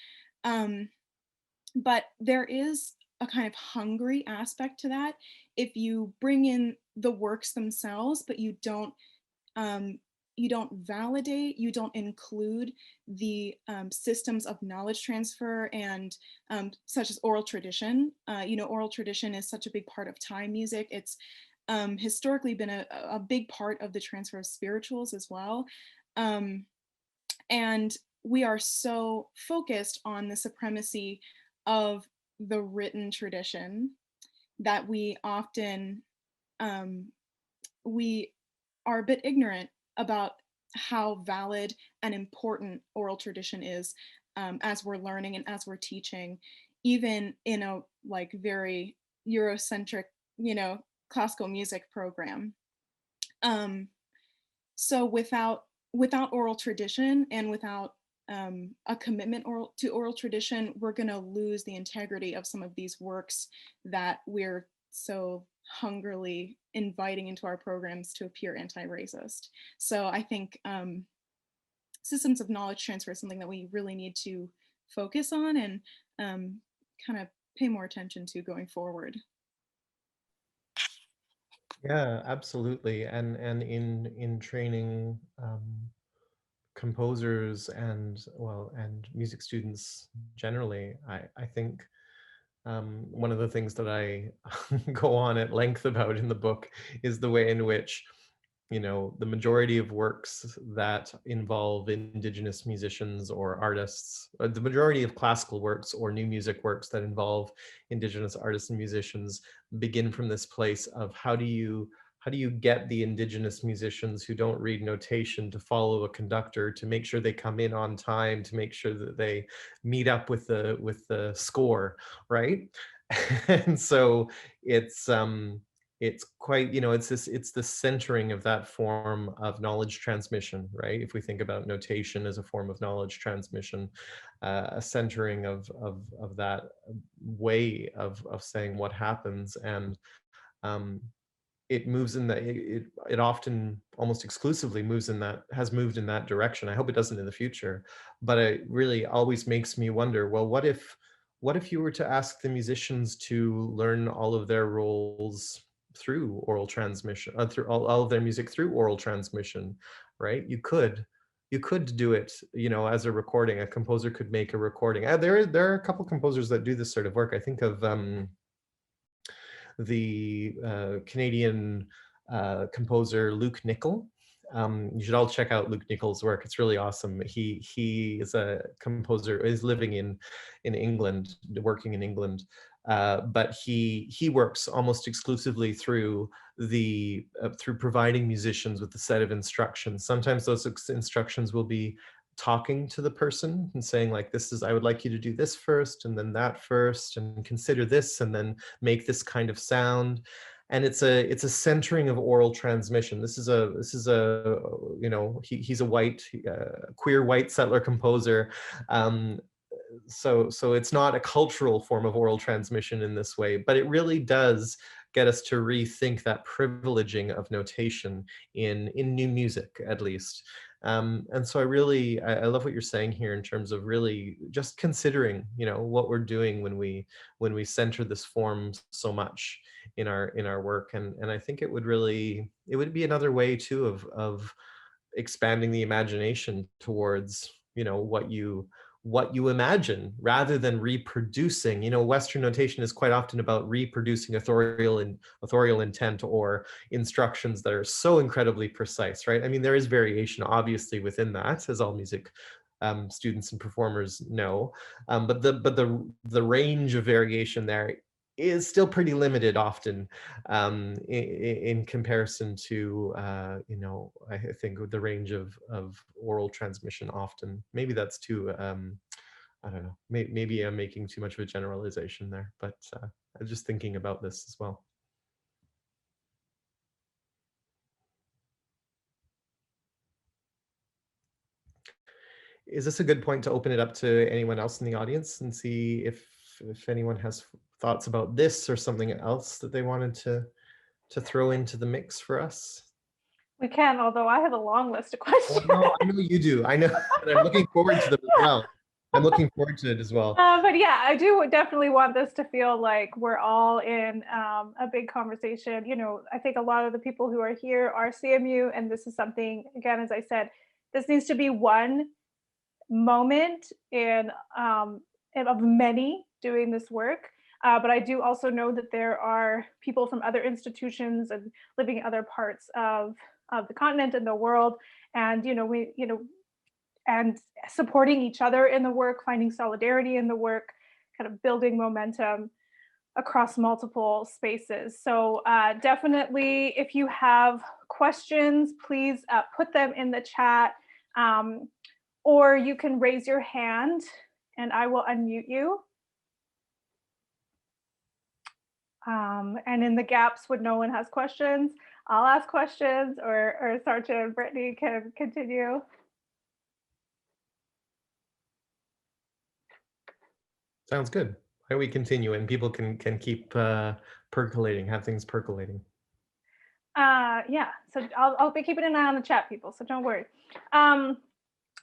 But there is a kind of hungry aspect to that. If you bring in the works themselves, but you don't validate, you don't include the systems of knowledge transfer and such as oral tradition. Oral tradition is such a big part of Thai music. It's historically been a big part of the transfer of spirituals as well. And we are so focused on the supremacy of the written tradition that we often, we are a bit ignorant about how valid and important oral tradition is as we're learning and as we're teaching, even in a very Eurocentric, classical music program. So without oral tradition and without a commitment to oral tradition, we're going to lose the integrity of some of these works that we're so hungrily inviting into our programs to appear anti-racist. So I think systems of knowledge transfer is something that we really need to focus on and kind of pay more attention to going forward. Yeah, absolutely. And in training composers and music students generally, I think one of the things that I go on at length about in the book is the way in which, the majority of works that involve Indigenous musicians or artists, the majority of classical works or new music works that involve Indigenous artists and musicians begin from this place of how do you get the Indigenous musicians who don't read notation to follow a conductor, to make sure they come in on time, to make sure that they meet up with the score, right? And so it's quite, it's the centering of that form of knowledge transmission, right? If we think about notation as a form of knowledge transmission, a centering of that way of saying what happens, and it moves in that, it often almost exclusively has moved in that direction. I hope it doesn't in the future, but it really always makes me wonder, well, what if you were to ask the musicians to learn all of their roles through oral transmission, through all of their music through oral transmission, right? You could do it, as a recording. A composer could make a recording. There are a couple composers that do this sort of work. I think of the Canadian composer Luke Nickel. You should all check out Luke Nickel's work. It's really awesome. He is a composer, is living in England, working in England, but he works almost exclusively through through providing musicians with a set of instructions. Sometimes those instructions will be talking to the person and saying, like, I would like you to do this first and then that first, and consider this, and then make this kind of sound. And it's a centering of oral transmission. This is a he's a white queer white settler composer. So it's not a cultural form of oral transmission in this way, but it really does get us to rethink that privileging of notation in new music, at least. And so I love what you're saying here in terms of really just considering, what we're doing when we center this form so much in our work. And I think it would be another way too of expanding the imagination towards, what you imagine rather than reproducing. Western notation is quite often about reproducing authorial intent or instructions that are so incredibly precise, right? I mean, there is variation obviously within that, as all music students and performers know, but the range of variation there is still pretty limited often, in comparison to I think the range of oral transmission often. Maybe that's too I don't know, maybe I'm making too much of a generalization there, but I'm just thinking about this as well. Is this a good point to open it up to anyone else in the audience and see if anyone has thoughts about this or something else that they wanted to throw into the mix for us? We can, although I have a long list of questions. No, I know you do. I know, and I'm looking forward to them as well. I'm looking forward to it as well. But yeah, I do definitely want this to feel like we're all in a big conversation. I think a lot of the people who are here are CMU, and this is something, again, as I said, this needs to be one moment of many doing this work. But I do also know that there are people from other institutions and living in other parts of the continent and the world, and and supporting each other in the work, finding solidarity in the work, kind of building momentum across multiple spaces. So definitely, if you have questions, please put them in the chat, or you can raise your hand and I will unmute you. And in the gaps when no one has questions, I'll ask questions, or Sartje and Britney can continue. Sounds good. Why don't we continue and people can keep percolating, have things percolating. Yeah, so I'll be keeping an eye on the chat, people, so don't worry.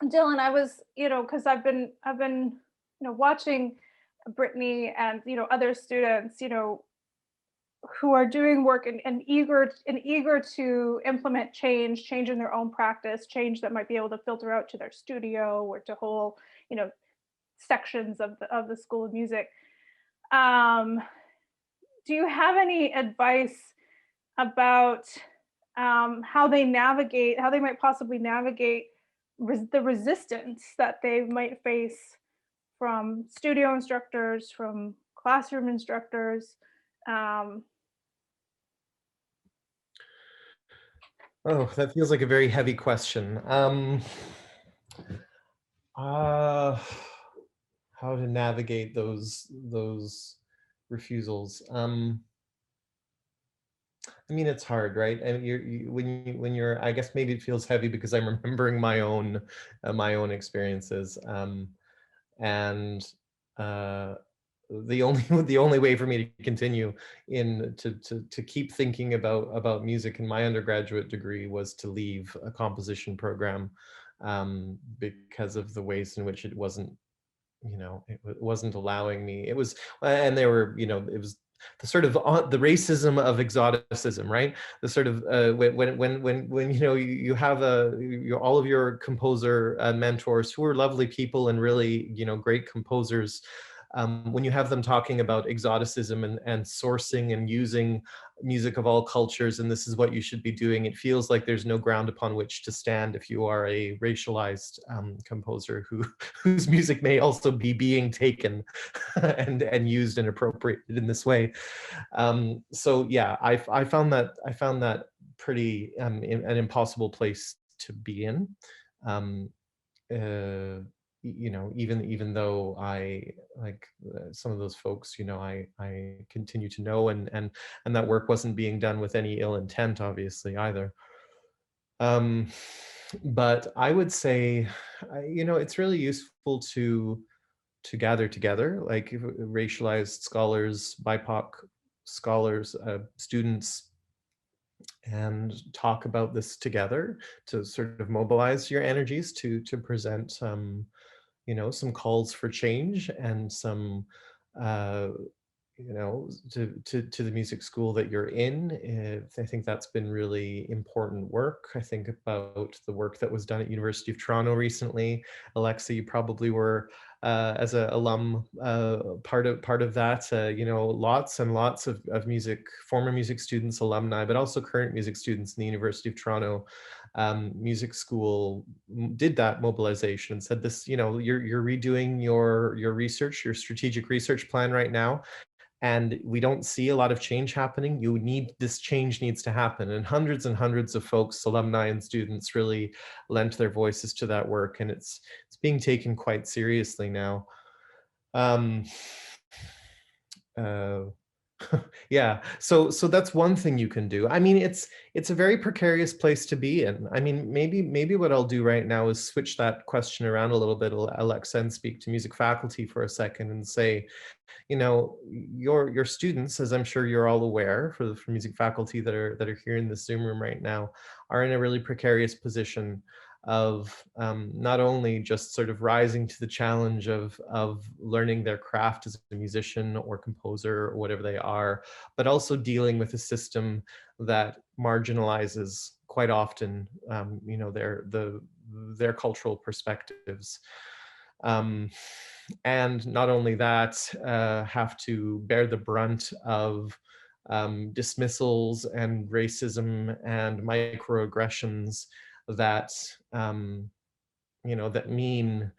Dylan, I was, because I've been watching Britney and other students, who are doing work and eager to implement change in their own practice, change that might be able to filter out to their studio or to whole, sections of the School of Music. Do you have any advice about how they might possibly navigate the resistance that they might face from studio instructors, from classroom instructors? Oh, that feels like a very heavy question. How to navigate those refusals. I mean, it's hard, right? And when you're, I guess maybe it feels heavy because I'm remembering my own experiences, and the only way for me to continue to keep thinking about music in my undergraduate degree was to leave a composition program, because of the ways in which it wasn't allowing me. It was, and they were, it was the sort of the racism of exoticism, right? The sort of when you have all of your composer mentors who are lovely people and really great composers, when you have them talking about exoticism and sourcing and using music of all cultures, and this is what you should be doing, it feels like there's no ground upon which to stand if you are a racialized composer whose music may also be being taken and used and appropriated in this way. So yeah, I found that pretty an impossible place to be in. Even though I like some of those folks, I continue to know, and that work wasn't being done with any ill intent, obviously, either. But I would say, it's really useful to gather together, like racialized scholars, BIPOC scholars, students, and talk about this together to sort of mobilize your energies to present some calls for change and some you know, to the music school that you're in. I think that's been really important work. I think about the work that was done at University of Toronto recently. Alexa, you probably were as an alum part of that. You know, lots and lots of music, former music students, alumni, but also current music students in the University of Toronto music school did that mobilization and said, this, you know, you're redoing your research, your strategic research plan right now, and we don't see a lot of change happening. This change needs to happen. And hundreds of folks, alumni and students, really lent their voices to that work, and it's being taken quite seriously now. Um, uh, yeah, so that's one thing you can do. I mean, it's a very precarious place to be in. I mean, maybe what I'll do right now is switch that question around a little bit, Alexa, and speak to music faculty for a second and say, you know, your students, as I'm sure you're all aware, for music faculty that are here in the Zoom room right now, are in a really precarious position of not only just sort of rising to the challenge of learning their craft as a musician or composer or whatever they are, but also dealing with a system that marginalizes quite often, you know, their cultural perspectives. And not only that, have to bear the brunt of dismissals and racism and microaggressions that, you know, that mean,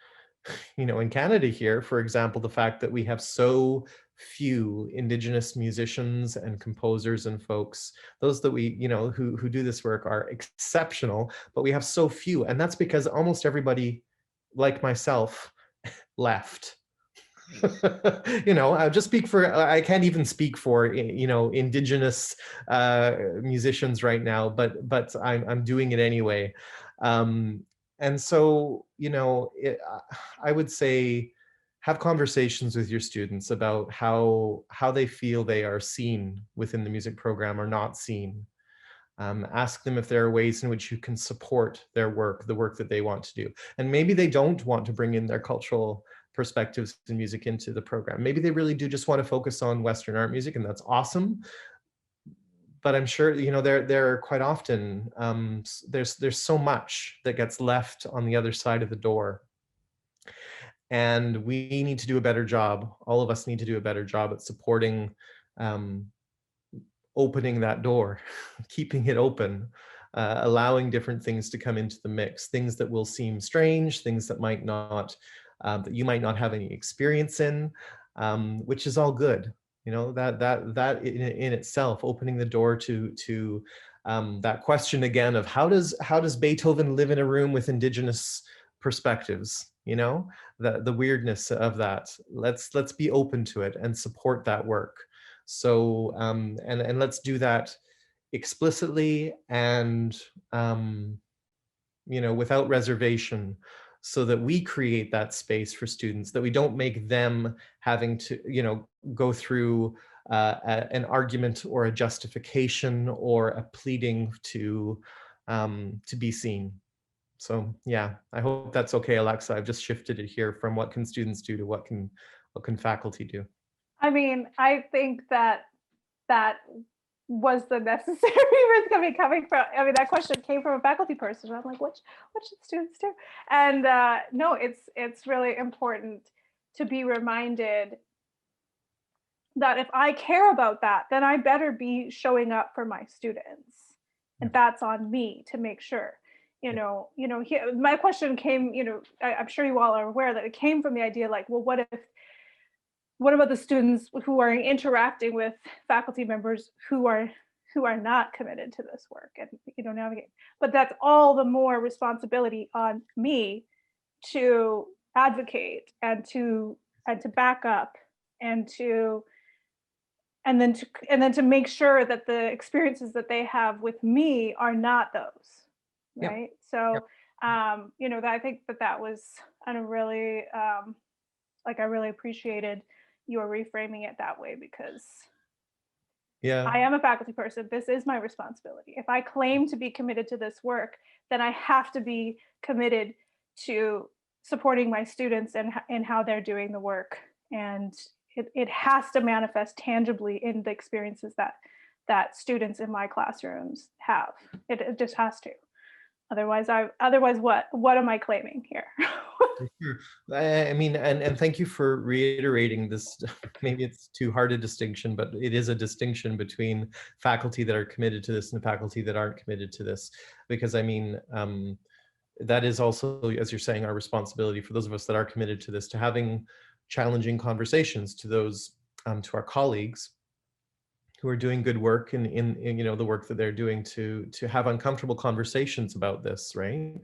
you know, in Canada here, for example, the fact that we have so few Indigenous musicians and composers and folks, those that we, you know, who do this work are exceptional, but we have so few. And that's because almost everybody, like myself, left. You know, I'll just speak for, I can't even speak for, you know, Indigenous musicians right now, but I'm doing it anyway. And so, you know, I would say have conversations with your students about how they feel they are seen within the music program or not seen. Ask them if there are ways in which you can support their work, the work that they want to do. And maybe they don't want to bring in their cultural perspectives and music into the program. Maybe they really do just want to focus on Western art music, and that's awesome. But I'm sure, you know, there are quite often, there's so much that gets left on the other side of the door. And we need to do a better job. All of us need to do a better job at supporting opening that door, keeping it open, allowing different things to come into the mix, things that will seem strange, things that might not, that you might not have any experience in, which is all good. You know, that in itself, opening the door to that question again of how does Beethoven live in a room with Indigenous perspectives? You know, the weirdness of that. Let's be open to it and support that work. So and let's do that explicitly and you know, without reservation, so that we create that space for students, that we don't make them having to, you know, go through an argument or a justification or a pleading to be seen. So yeah, I hope that's okay, Alexa. I've just shifted it here from what can students do to what can faculty do. I mean, I think that was the necessary risk coming from. I mean, that question came from a faculty person. I'm like, what should students do? And no, it's really important to be reminded that if I care about that, then I better be showing up for my students, and that's on me to make sure. You know, my question came. You know, I'm sure you all are aware that it came from the idea like, well, what about the students who are interacting with faculty members who are not committed to this work and, you know, navigate? But that's all the more responsibility on me to advocate and to back up and then to make sure that the experiences that they have with me are not those, right? Yep. So you know, I think that was a really like, I really appreciated you are reframing it that way, because I am a faculty person. This is my responsibility. If I claim to be committed to this work, then I have to be committed to supporting my students and how they're doing the work, and it has to manifest tangibly in the experiences that students in my classrooms have. It just has to. Otherwise, what am I claiming here? Sure. I mean, and thank you for reiterating this. Maybe it's too hard a distinction, but it is a distinction between faculty that are committed to this and faculty that aren't committed to this. Because I mean, that is also, as you're saying, our responsibility for those of us that are committed to this, to having challenging conversations to those, to our colleagues who are doing good work in you know, the work that they're doing, to have uncomfortable conversations about this, right?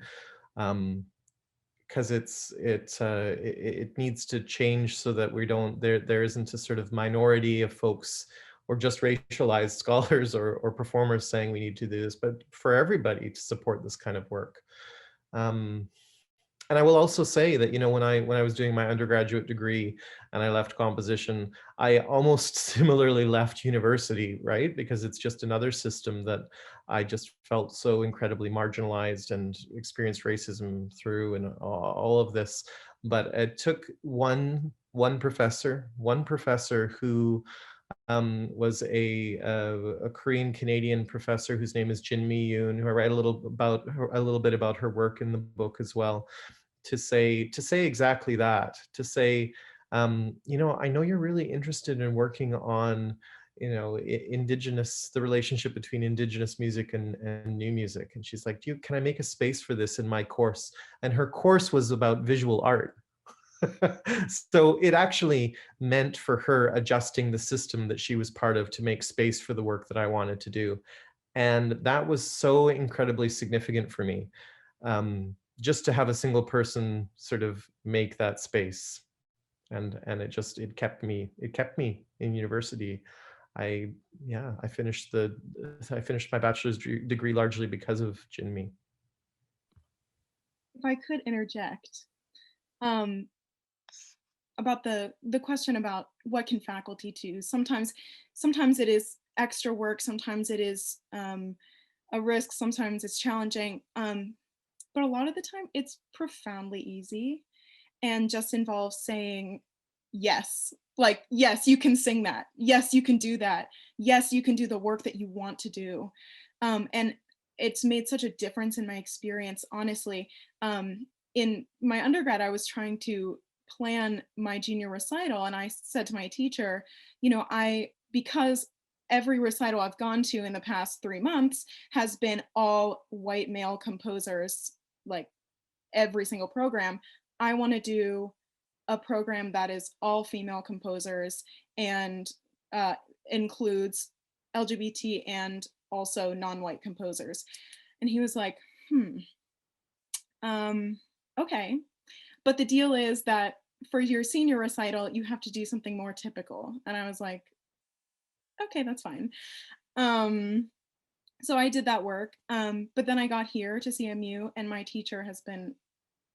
Because it needs to change so that we don't, there isn't a sort of minority of folks or just racialized scholars or performers saying we need to do this, but for everybody to support this kind of work. And I will also say that, you know, when I was doing my undergraduate degree and I left composition, I almost similarly left university, right? Because it's just another system that I just felt so incredibly marginalized and experienced racism through, and all of this. But it took one professor who was a Korean Canadian professor whose name is Jin-Mi Yoon, who I write a little bit about her work in the book as well, to say exactly that, to say, you know, I know you're really interested in working on, you know, the relationship between Indigenous music and new music. And she's like, can I make a space for this in my course? And her course was about visual art. So it actually meant for her adjusting the system that she was part of to make space for the work that I wanted to do. And that was so incredibly significant for me, just to have a single person sort of make that space. And it kept me in university. I finished my bachelor's degree largely because of Jin-Mi. If I could interject, about the question about what can faculty do. Sometimes it is extra work, sometimes it is a risk, sometimes it's challenging, but a lot of the time it's profoundly easy and just involves saying yes. Like, yes, you can sing that. Yes, you can do that. Yes, you can do the work that you want to do. And it's made such a difference in my experience, honestly. In my undergrad, I was trying to plan my junior recital, and I said to my teacher, you know, because every recital I've gone to in the past 3 months has been all white male composers, like every single program, I want to do a program that is all female composers and includes LGBT and also non-white composers. And he was like, okay. But the deal is that for your senior recital, you have to do something more typical. And I was like, okay, that's fine. So I did that work. But then I got here to CMU, and my teacher has been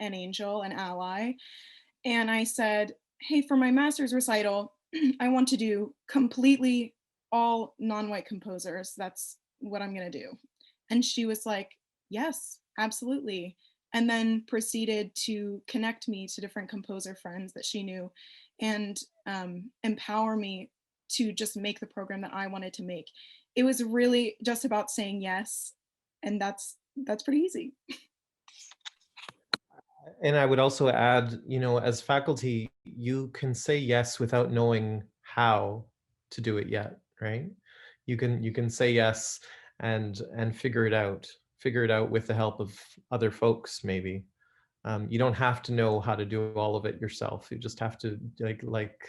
an angel, an ally. And I said, hey, for my master's recital, I want to do completely all non-white composers. That's what I'm going to do. And she was like, yes, absolutely. And then proceeded to connect me to different composer friends that she knew and empower me to just make the program that I wanted to make. It was really just about saying yes. And that's pretty easy. And I would also add, you know, as faculty, you can say yes without knowing how to do it yet, right? You can say yes and figure it out with the help of other folks, maybe. You don't have to know how to do all of it yourself. You just have to, like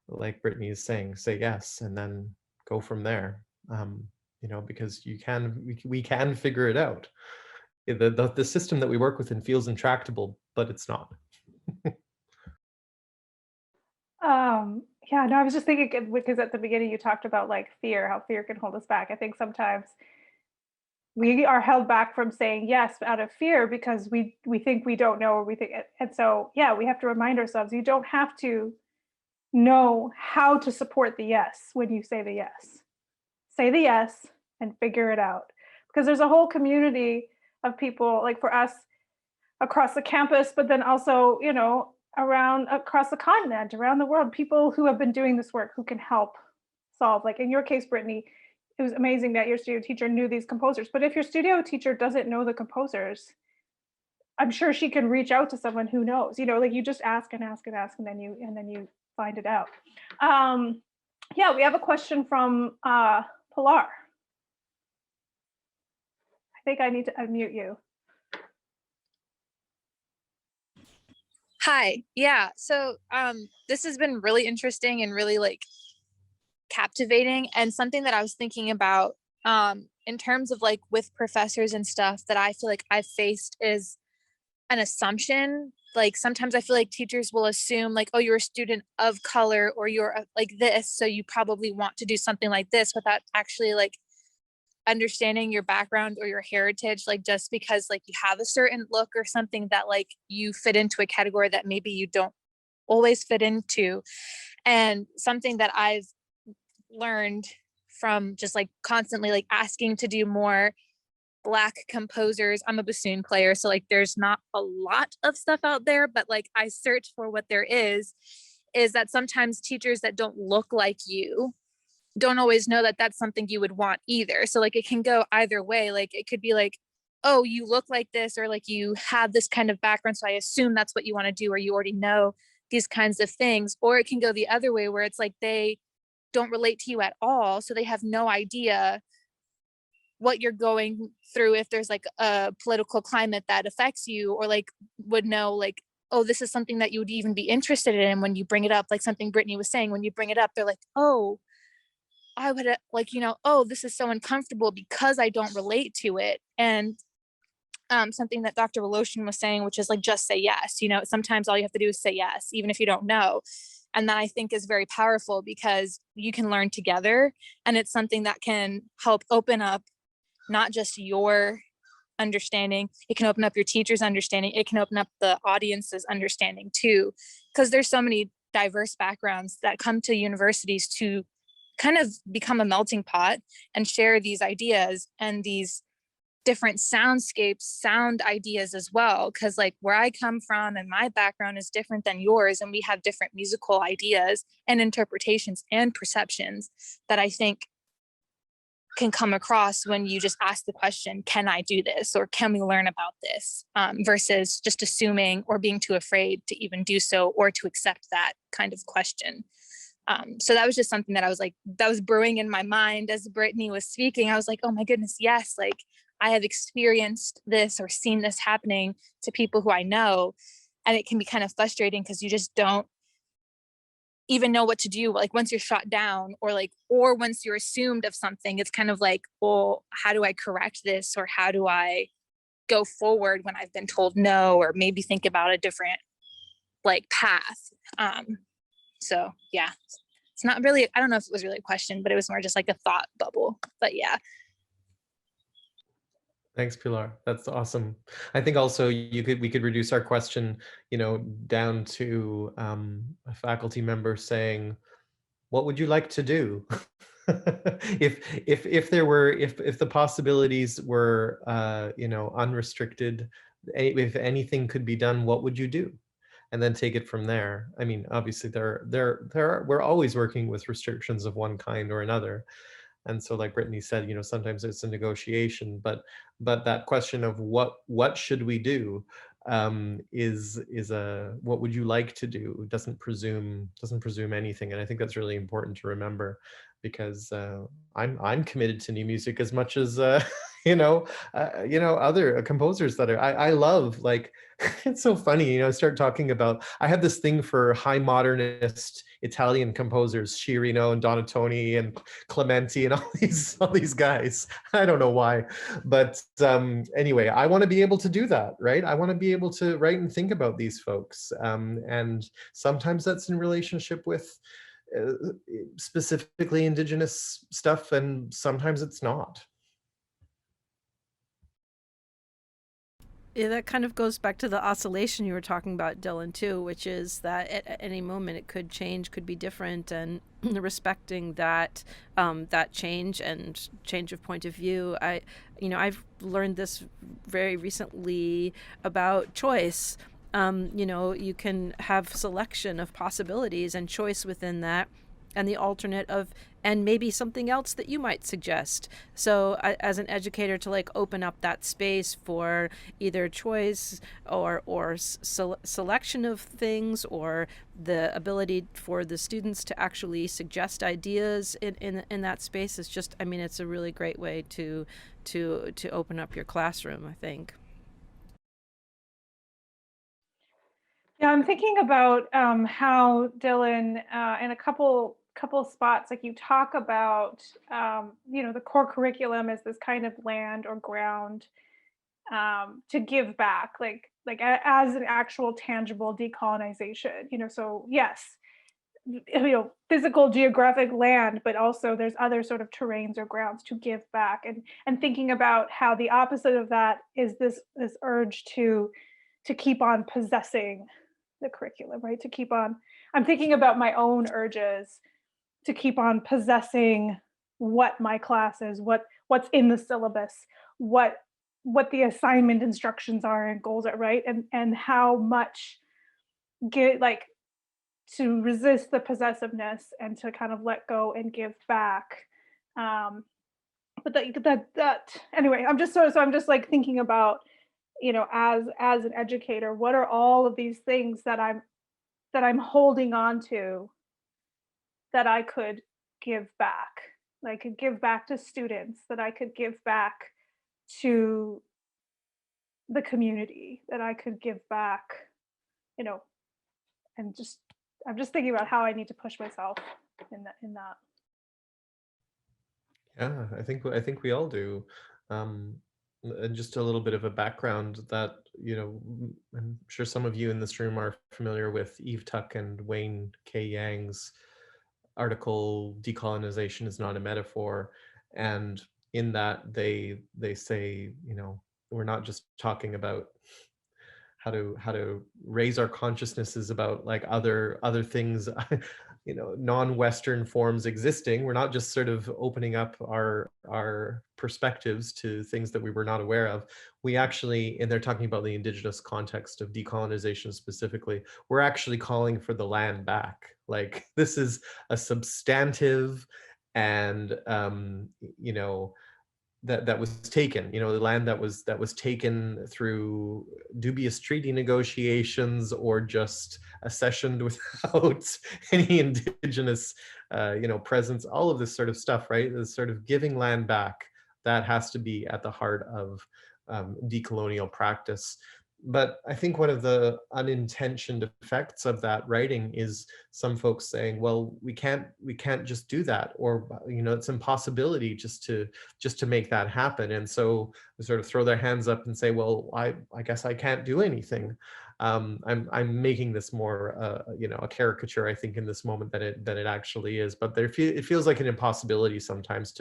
Britney is saying, say yes and then go from there. You know, because we can figure it out. The system that we work within feels intractable, but it's not. Yeah, no, I was just thinking, because at the beginning you talked about like fear, how fear can hold us back. I think sometimes we are held back from saying yes out of fear because we think we don't know, or we think, and so yeah, we have to remind ourselves you don't have to know how to support the yes when you say the yes. Say the yes and figure it out, because there's a whole community of people, like for us across the campus, but then also, you know, around across the continent, around the world, people who have been doing this work who can help solve. Like in your case, Brittany, it was amazing that your studio teacher knew these composers. But if your studio teacher doesn't know the composers, I'm sure she can reach out to someone who knows. You know, like you just ask and ask and ask, and then you find it out. Yeah, we have a question from Pilar. I think I need to unmute you. Hi. Yeah. So this has been really interesting and really like captivating, and something that I was thinking about in terms of like with professors and stuff that I feel like I've faced is an assumption. Like sometimes I feel like teachers will assume like, oh, you're a student of color or you're like this, so you probably want to do something like this, without actually like understanding your background or your heritage, like just because like you have a certain look or something that like you fit into a category that maybe you don't always fit into. And something that I've learned from just like constantly like asking to do more Black composers. I'm a bassoon player, so like there's not a lot of stuff out there, but like I search for what there is that sometimes teachers that don't look like you don't always know that that's something you would want either. So like it can go either way. Like it could be like, oh, you look like this, or like you have this kind of background, so I assume that's what you want to do, or you already know these kinds of things. Or it can go the other way where it's like they don't relate to you at all, so they have no idea what you're going through, if there's like a political climate that affects you, or like would know like, oh, this is something that you would even be interested in. When you bring it up, like something Brittany was saying, when you bring it up, they're like, oh, I would like, you know, oh, this is so uncomfortable because I don't relate to it. And something that Dr. Woloshyn was saying, which is like, just say yes. You know, sometimes all you have to do is say yes, even if you don't know. And that I think is very powerful, because you can learn together, and it's something that can help open up not just your understanding, it can open up your teacher's understanding, it can open up the audience's understanding too, because there's so many diverse backgrounds that come to universities to kind of become a melting pot and share these ideas and these different soundscapes, sound ideas as well. Because like where I come from and my background is different than yours, and we have different musical ideas and interpretations and perceptions that I think can come across when you just ask the question, can I do this, or can we learn about this, versus just assuming or being too afraid to even do so or to accept that kind of question. So that was just something that I was like, that was brewing in my mind as Brittany was speaking. I was like, oh my goodness, yes, like I have experienced this or seen this happening to people who I know. And it can be kind of frustrating because you just don't even know what to do. Like once you're shot down, or once you're assumed of something, it's kind of like, well, how do I correct this? Or how do I go forward when I've been told no, or maybe think about a different like path. So yeah, it's not really, I don't know if it was really a question, but it was more just like a thought bubble, but yeah. Thanks, Pilar. That's awesome. I think also we could reduce our question, down to a faculty member saying, "What would you like to do?" if the possibilities were unrestricted, if anything could be done, what would you do? And then take it from there. I mean, obviously we're always working with restrictions of one kind or another. And so like Brittany said, sometimes it's a negotiation, but that question of what should we do is a what would you like to do doesn't presume anything. And I think that's really important to remember, because I'm committed to new music as much as other composers that I love. Like it's so funny, start talking about, I have this thing for high modernist Italian composers, Chirino and Donatoni and Clementi and all these guys. I don't know why, but anyway, I want to be able to do that, right? I want to be able to write and think about these folks, and sometimes that's in relationship with specifically Indigenous stuff, and sometimes it's not. Yeah, that kind of goes back to the oscillation you were talking about, Dylan, too, which is that at any moment it could change, could be different, and respecting that that change and change of point of view. I've learned this very recently about choice. you know, you can have selection of possibilities and choice within that, and the alternate of, and maybe something else that you might suggest. So as an educator, to like open up that space for either choice or selection of things, or the ability for the students to actually suggest ideas in that space, is just, I mean, it's a really great way to open up your classroom, I think. Yeah, I'm thinking about how Dylan, in a couple spots, like you talk about, you know, the core curriculum as this kind of land or ground to give back, as an actual tangible decolonization. You know, so yes, you know, physical geographic land, but also there's other sort of terrains or grounds to give back, and thinking about how the opposite of that is this urge to keep on possessing the curriculum, right? To keep on, I'm thinking about my own urges to keep on possessing what my class is, what's in the syllabus, what the assignment instructions are and goals are, right? And how much get like to resist the possessiveness and to kind of let go and give back. But that anyway, I'm just so I'm just like thinking about, you know, as an educator, what are all of these things that I'm holding on to that I could give back, that I could give back to students, that I could give back to the community, that I could give back, you know, and just I'm just thinking about how I need to push myself in that. Yeah, I think we all do. And just a little bit of a background that, you know, I'm sure some of you in this room are familiar with Eve Tuck and Wayne K. Yang's article, Decolonization is Not a Metaphor. And in that they say, you know, we're not just talking about how to raise our consciousnesses about like other things, you know, non-Western forms existing. We're not just sort of opening up our perspectives to things that we were not aware of. We actually, and they're talking about the Indigenous context of decolonization specifically, we're actually calling for the land back. Like this is a substantive and you know, that was taken, you know, the land that was taken through dubious treaty negotiations or just accessioned without any indigenous you know, presence, all of this sort of stuff, right? This sort of giving land back, that has to be at the heart of decolonial practice. But I think one of the unintentioned effects of that writing is some folks saying, well, we can't just do that, or, you know, it's impossibility just to make that happen. And so they sort of throw their hands up and say, well, I guess I can't do anything. I'm making this more, you know, a caricature, I think, in this moment than it actually is. But it feels like an impossibility sometimes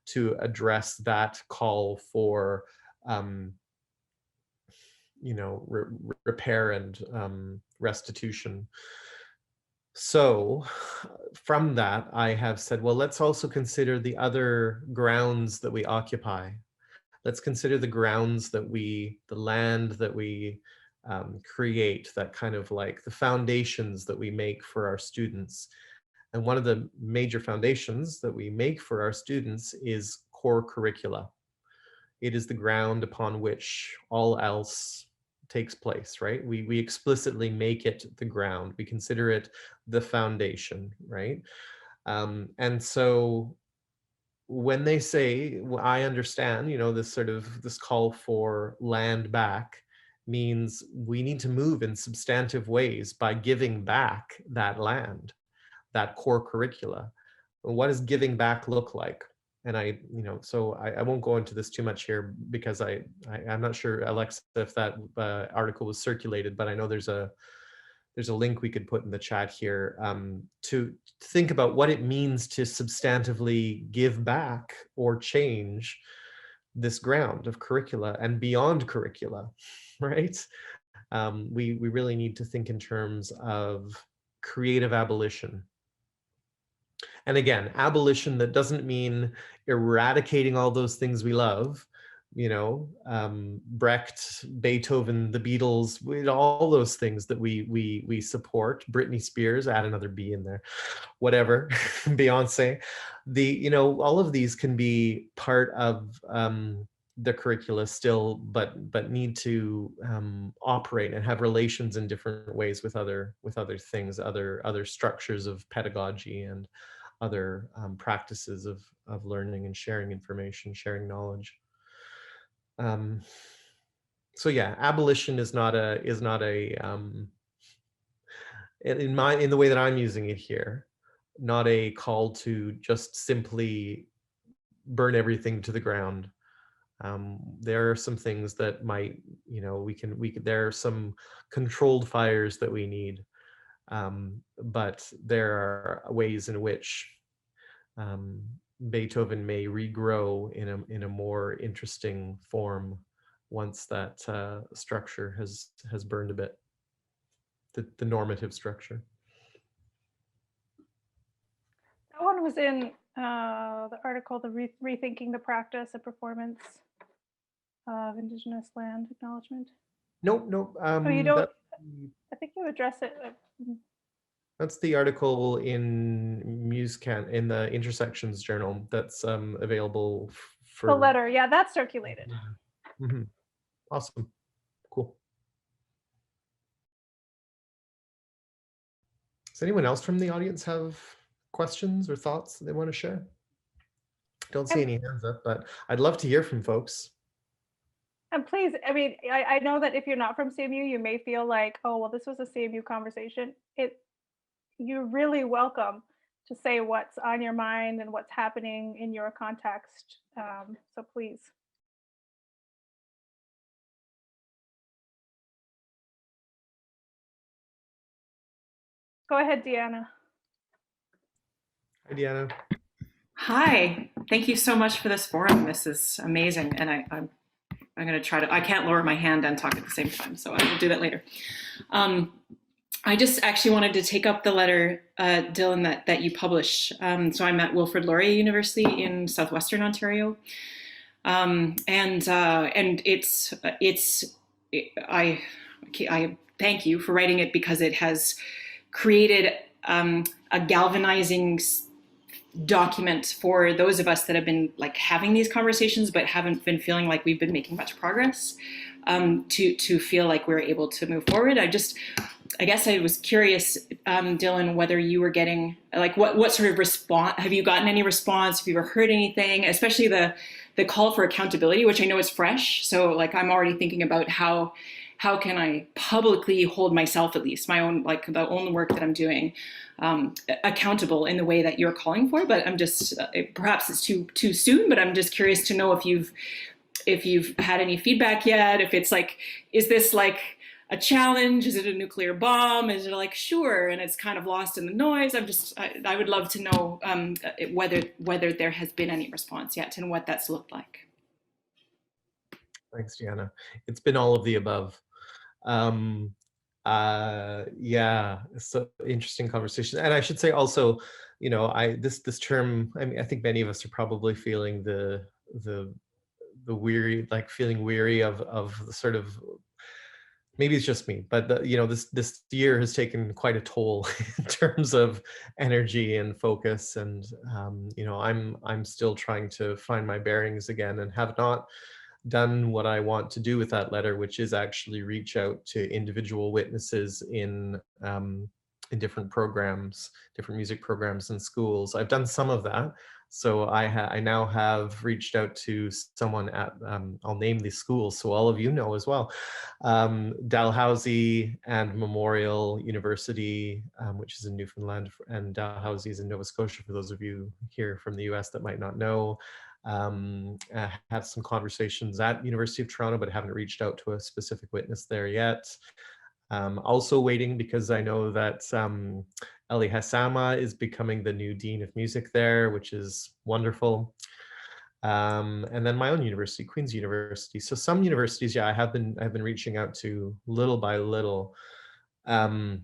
to address that call for you know, repair and restitution. So from that, I have said, well, let's also consider the other grounds that we occupy. Let's consider the grounds that the land that we create, that kind of like the foundations that we make for our students. And one of the major foundations that we make for our students is core curricula. It is the ground upon which all else takes place, right? We explicitly make it the ground. We consider it the foundation, right? And so when they say, well, I understand, you know, this call for land back means we need to move in substantive ways by giving back that land, that core curricula. What does giving back look like? And you know, so I won't go into this too much here because I'm not sure, Alexa, if that article was circulated, but I know there's a link we could put in the chat here to think about what it means to substantively give back or change this ground of curricula and beyond curricula, right? We really need to think in terms of creative abolition. And again, abolition that doesn't mean eradicating all those things we love, Brecht, Beethoven, the Beatles, all those things that we support. Britney Spears, add another B in there, whatever, Beyonce, all of these can be part of the curricula still, but need to operate and have relations in different ways with other things, other structures of pedagogy and other practices of learning and sharing information, sharing knowledge. So yeah, abolition is not a in the way that I'm using it here, not a call to just simply burn everything to the ground. There are some things that might, there are some controlled fires that we need, but there are ways in which Beethoven may regrow in a more interesting form once that structure has burned a bit, the normative structure. That one was in the article, the Rethinking the Practice and Performance of Indigenous Land Acknowledgement. Nope. Oh, you don't? I think you address it. That's the article in MuseCan, in the Intersections Journal, that's available for the letter. Yeah, that's circulated. Mm-hmm. Awesome. Cool. Does anyone else from the audience have questions or thoughts that they want to share? Don't see any hands up, but I'd love to hear from folks. And please, I mean, I know that if you're not from CMU, you may feel like, oh, well, this was a CMU conversation. You're really welcome to say what's on your mind and what's happening in your context. So please. Go ahead, Deanna. Hi, Deanna. Hi, thank you so much for this forum. This is amazing. And I'm going to try to, I can't lower my hand and talk at the same time, so I will do that later. I just actually wanted to take up the letter, Dylan, that you published. So I'm at Wilfrid Laurier University in Southwestern Ontario. And I thank you for writing it, because it has created a galvanizing document for those of us that have been like having these conversations but haven't been feeling like we've been making much progress, to feel like we're able to move forward. I guess I was curious, Dylan, whether you were getting, like, what sort of response, have you gotten any response? Have you ever heard anything, especially the call for accountability, which I know is fresh. So like, I'm already thinking about how can I publicly hold myself, at least my own, like the own work that I'm doing, accountable in the way that you're calling for. But I'm just, perhaps it's too soon, but I'm just curious to know if you've had any feedback yet, if it's like, is this like a challenge? Is it a nuclear bomb? Is it like, sure, and it's kind of lost in the noise? I would love to know whether there has been any response yet and what that's looked like. Thanks, Deanna. It's been all of the above. Yeah, it's an interesting conversation. And I should say also, this term, I mean, I think many of us are probably feeling the weary, like feeling weary of the sort of, maybe it's just me, but this year has taken quite a toll in terms of energy and focus. And, I'm still trying to find my bearings again, and have not done what I want to do with that letter, which is actually reach out to individual witnesses in different programs, different music programs in schools. I've done some of that. So I now have reached out to someone at, I'll name the schools so all of you know as well, Dalhousie and Memorial University, which is in Newfoundland, and Dalhousie is in Nova Scotia, for those of you here from the US that might not know. Had some conversations at University of Toronto, but haven't reached out to a specific witness there yet. Also waiting, because I know that Eli Hassama is becoming the new Dean of Music there, which is wonderful. And then my own university, Queen's University. So some universities, yeah, I've been reaching out to little by little. I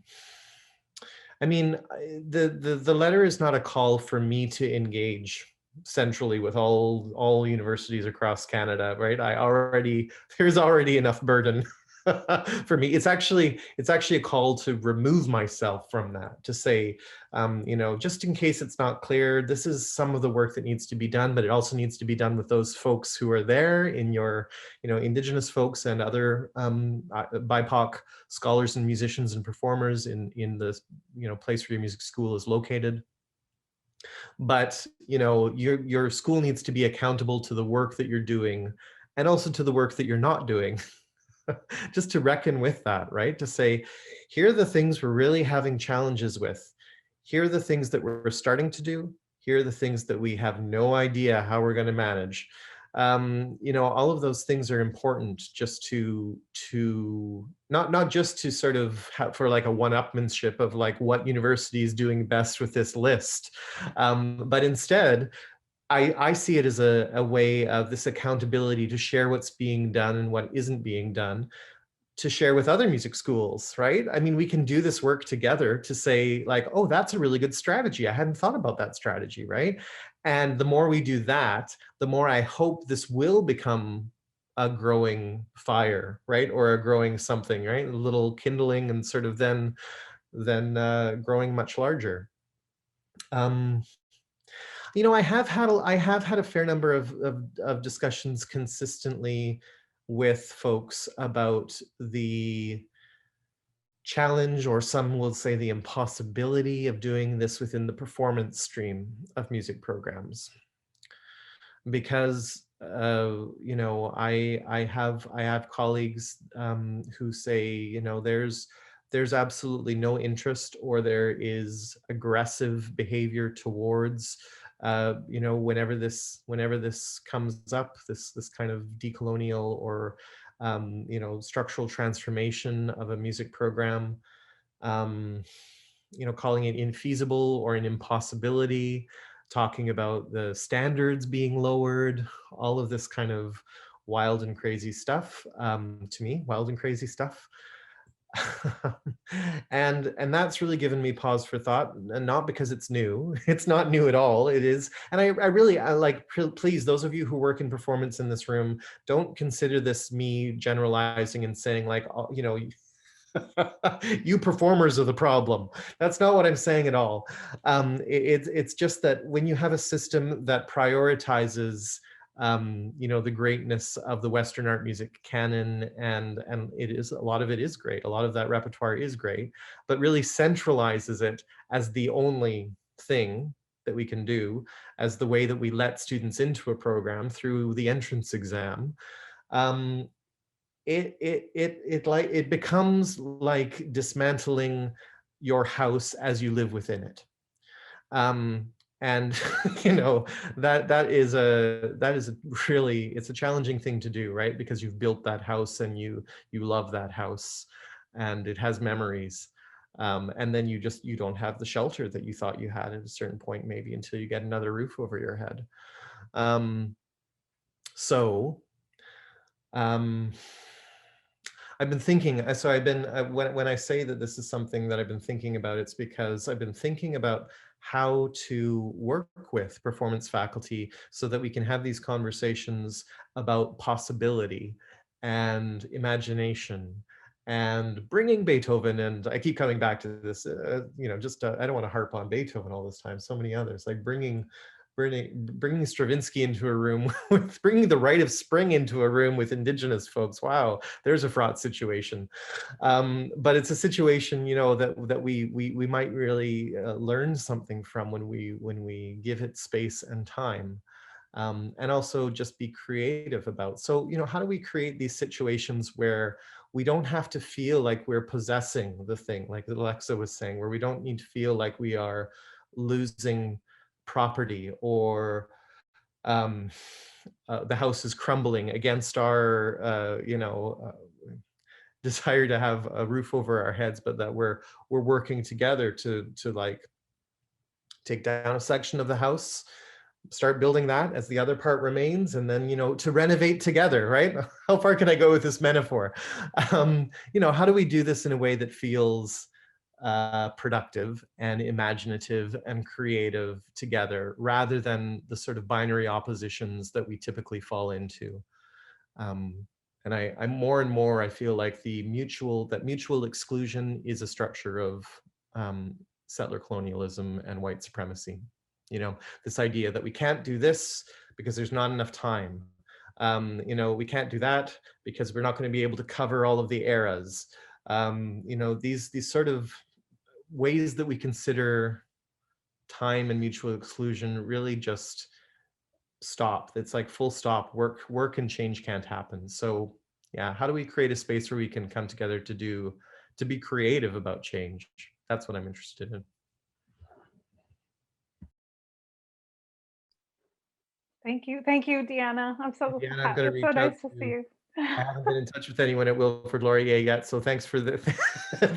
mean, the letter is not a call for me to engage centrally with all universities across Canada, right? There's already enough burden for me. It's actually a call to remove myself from that, to say, you know, just in case it's not clear, this is some of the work that needs to be done, but it also needs to be done with those folks who are there in your, you know, Indigenous folks and other BIPOC scholars and musicians and performers in the, you know, place where your music school is located. But, you know, your school needs to be accountable to the work that you're doing and also to the work that you're not doing. Just to reckon with that, right? To say, here are the things we're really having challenges with. Here are the things that we're starting to do. Here are the things that we have no idea how we're going to manage. You know, all of those things are important, just to not just to sort of have, for like a one-upmanship of like what university is doing best with this list, but instead I see it as a way of this accountability to share what's being done and what isn't being done, to share with other music schools, right? I mean, we can do this work together to say like, oh, that's a really good strategy. I hadn't thought about that strategy, right? And the more we do that, the more I hope this will become a growing fire, right? Or a growing something, right? A little kindling and sort of then growing much larger. You know, I have had a fair number of discussions consistently with folks about the challenge, or some will say the impossibility, of doing this within the performance stream of music programs. Because you know, I have colleagues who say, you know, there's absolutely no interest, or there is aggressive behavior towards you know, whenever this comes up, this kind of decolonial or you know, structural transformation of a music program, you know, calling it infeasible or an impossibility, talking about the standards being lowered, all of this kind of wild and crazy stuff, to me, wild and crazy stuff. and that's really given me pause for thought, and not because it's new. It's not new at all. It is, and I really like, please, those of you who work in performance in this room, don't consider this me generalizing and saying like, you know, you performers are the problem. That's not what I'm saying at all. It's just that when you have a system that prioritizes you know, the greatness of the Western art music canon, and it is, a lot of it is great, a lot of that repertoire is great, but really centralizes it as the only thing that we can do, as the way that we let students into a program through the entrance exam, it becomes like dismantling your house as you live within it. And you know, that is really, it's a challenging thing to do, right? Because you've built that house and you love that house and it has memories, and then you don't have the shelter that you thought you had at a certain point, maybe, until you get another roof over your head. I've been thinking, so I've been, when I say that this is something that I've been thinking about, it's because I've been thinking about how to work with performance faculty so that we can have these conversations about possibility and imagination and bringing Beethoven, and I keep coming back to this, you know, just I don't want to harp on Beethoven all this time, so many others, like bringing Stravinsky into a room, with bringing the Rite of Spring into a room with Indigenous folks. Wow, there's a fraught situation. But it's a situation, you know, that we might really learn something from when we give it space and time, and also just be creative about. So, you know, how do we create these situations where we don't have to feel like we're possessing the thing, like Alexa was saying, where we don't need to feel like we are losing property, or the house is crumbling against our you know, desire to have a roof over our heads, but that we're working together to like take down a section of the house, start building that as the other part remains, and then, you know, to renovate together, right? How far can I go with this metaphor? You know, how do we do this in a way that feels productive and imaginative and creative together, rather than the sort of binary oppositions that we typically fall into. And I'm more and more, I feel like that mutual exclusion is a structure of settler colonialism and white supremacy. You know, this idea that we can't do this because there's not enough time. You know, we can't do that because we're not going to be able to cover all of the eras. You know, these sort of ways that we consider time and mutual exclusion really just stop. It's like full stop. Work and change can't happen. So yeah, how do we create a space where we can come together to be creative about change? That's what I'm interested in. Thank you, Deanna. I'm so Deanna, I'm going to it's so reach out nice to see you. I haven't been in touch with anyone at Wilfrid Laurier yet, so thanks for the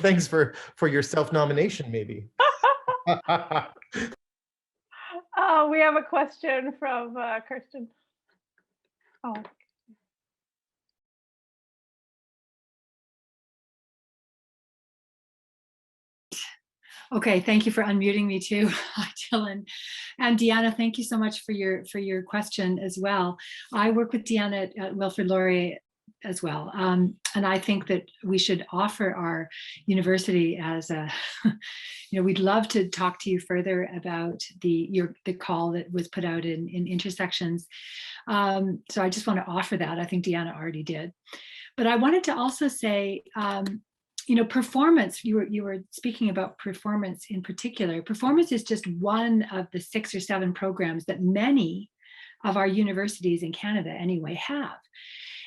thanks for your self-nomination, maybe. We have a question from Kirsten. Oh. Okay, thank you for unmuting me too. Hi, Dylan. And Deanna, thank you so much for your question as well. I work with Deanna at Wilfrid Laurier as well. And I think that we should offer our university as a, we'd love to talk to you further about the call that was put out in Intersections. So I just want to offer that. I think Deanna already did. But I wanted to also say, performance, you were speaking about performance in particular. Performance is just one of the 6 or 7 programs that many of our universities in Canada anyway have.